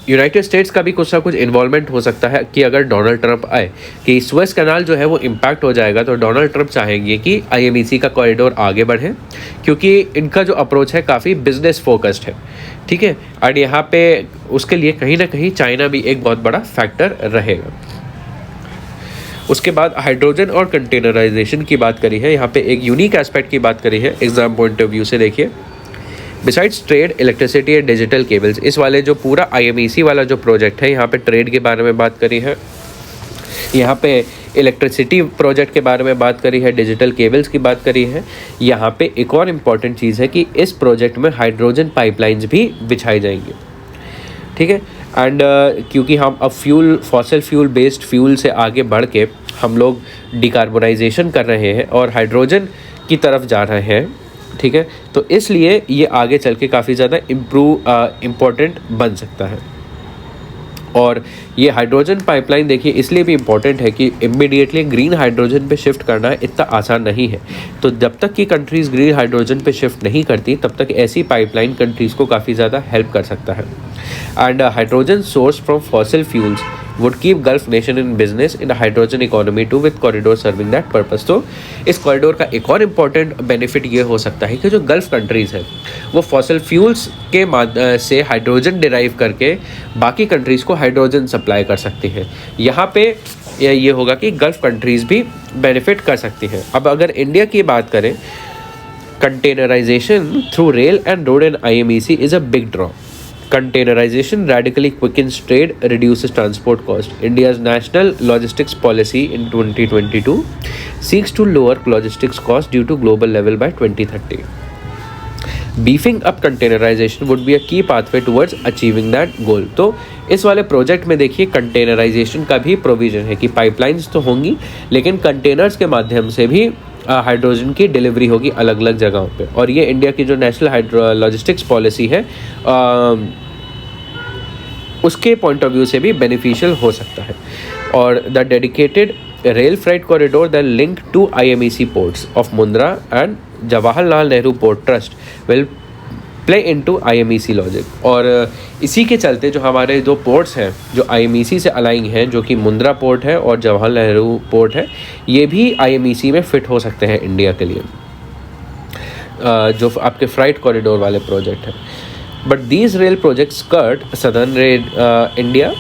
United states का भी कुछ ना कुछ इन्वॉल्वमेंट हो सकता है कि अगर डोनाल्ड ट्रंप आए, कि स्वेज कैनाल जो है वो इम्पैक्ट हो जाएगा, तो डोनाल्ड ट्रंप चाहेंगे कि IMEC का कॉरिडोर आगे बढ़े, क्योंकि इनका जो अप्रोच है काफ़ी बिजनेस फोकस्ड है, ठीक है। और यहाँ पे उसके लिए कहीं ना कहीं चाइना भी एक बहुत बड़ा फैक्टर रहेगा। उसके बाद हाइड्रोजन और कंटेनराइजेशन की बात करी है, यहाँ पे एक यूनिक एस्पेक्ट की बात करी है एग्जाम पॉइंट ऑफ व्यू से। देखिए, besides trade, electricity and digital cables, इस वाले जो पूरा IMEC वाला जो प्रोजेक्ट है, यहाँ पे ट्रेड के बारे में बात करी है, यहाँ पे इलेक्ट्रिसिटी प्रोजेक्ट के बारे में बात करी है, डिजिटल केबल्स की बात करी है। यहाँ पे एक और इम्पॉर्टेंट चीज़ है कि इस प्रोजेक्ट में हाइड्रोजन पाइपलाइंस भी बिछाई जाएंगी, ठीक है। एंड क्योंकि हम अब फॉसिल फ्यूल बेस्ड फ्यूल से आगे बढ़ के हम लोग डिकार्बोनाइजेशन कर रहे हैं और हाइड्रोजन की तरफ जा रहे हैं, ठीक है, तो इसलिए ये आगे चल के काफ़ी ज़्यादा इम्पोर्टेंट बन सकता है। और ये हाइड्रोजन पाइपलाइन देखिए इसलिए भी इम्पॉर्टेंट है कि इमीडिएटली ग्रीन हाइड्रोजन पे शिफ्ट करना इतना आसान नहीं है। तो जब तक कि कंट्रीज़ ग्रीन हाइड्रोजन पे शिफ्ट नहीं करती, तब तक ऐसी पाइपलाइन कंट्रीज़ को काफ़ी ज़्यादा हेल्प कर सकता है। And hydrogen source from fossil fuels would keep Gulf nation in business in a hydrogen economy too, with corridor serving that purpose। तो इस कॉरिडोर का एक और इम्पॉर्टेंट बेनिफिट ये हो सकता है कि जो गल्फ कंट्रीज़ हैं वो फॉसिल फ्यूल्स के से हाइड्रोजन डिराइव करके बाकी कंट्रीज़ को हाइड्रोजन सप्लाई कर सकती हैं। यहाँ पे ये होगा कि गल्फ कंट्रीज़ भी बेनिफिट कर सकती हैं। अब अगर इंडिया की बात करें, containerisation through rail and road and IMEC is a big draw. Containerization radically quickens trade, reduces transport cost. India's national logistics policy in 2022 seeks to lower logistics cost due to global level by 2030. Beefing up containerization would be a key pathway towards achieving that goal। तो इस वाले project में देखिए containerisation का भी provision है कि pipelines तो होंगी, लेकिन कंटेनर्स के माध्यम से भी हाइड्रोजन की डिलीवरी होगी अलग अलग जगहों पे। और ये इंडिया की जो नेशनल लॉजिस्टिक्स पॉलिसी है उसके पॉइंट ऑफ व्यू से भी बेनिफिशियल हो सकता है। और the dedicated rail freight corridor that link to IMEC ports of Mundra and Jawaharlal Nehru port trust will play into IMEC logic. और इसी के चलते जो हमारे जो पोर्ट्स हैं जो IMEC से अलाइंग हैं, जो कि मुंद्रा पोर्ट है और जवाहरलाल नेहरू पोर्ट है, ये भी IMEC में फिट हो सकते हैं इंडिया के लिए, जो आपके फ्राइट कॉरिडोर वाले प्रोजेक्ट हैं। But these rail projects skirt southern India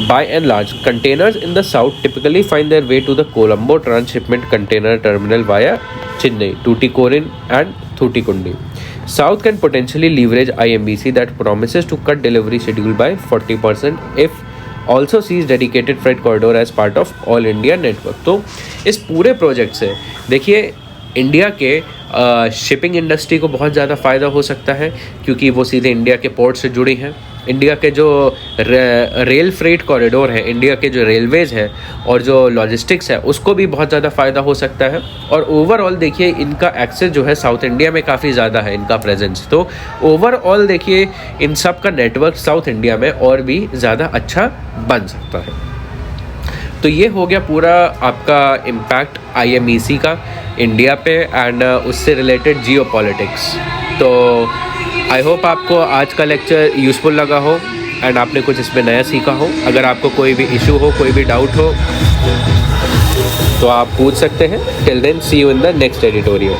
by and large. Containers in the south typically find their way to the Colombo transshipment container terminal via Chennai, Tuticorin and Thoothukudi. South can potentially leverage IMEC that promises to cut delivery schedule by 40% if also sees dedicated freight corridor as part of all India network। तो इस पूरे project से देखिए India के shipping industry को बहुत ज़्यादा फ़ायदा हो सकता है, क्योंकि वो सीधे इंडिया के पोर्ट से जुड़ी हैं। इंडिया के जो रेल फ्रेट कॉरिडोर है, इंडिया के जो रेलवेज़ है और जो लॉजिस्टिक्स है, उसको भी बहुत ज़्यादा फ़ायदा हो सकता है। और ओवरऑल देखिए इनका एक्सेस जो है साउथ इंडिया में काफ़ी ज़्यादा है, इनका प्रेजेंस। तो ओवरऑल देखिए इन सब का नेटवर्क साउथ इंडिया में और भी ज़्यादा अच्छा बन सकता है। तो ये हो गया पूरा आपका इम्पैक्ट IMEC का इंडिया पे एंड उससे रिलेटेड जियो पॉलिटिक्स। तो आई होप आपको आज का लेक्चर यूज़फुल लगा हो एंड आपने कुछ इसमें नया सीखा हो। अगर आपको कोई भी इशू हो, कोई भी डाउट हो, तो आप पूछ सकते हैं। Till then see you in the next editorial.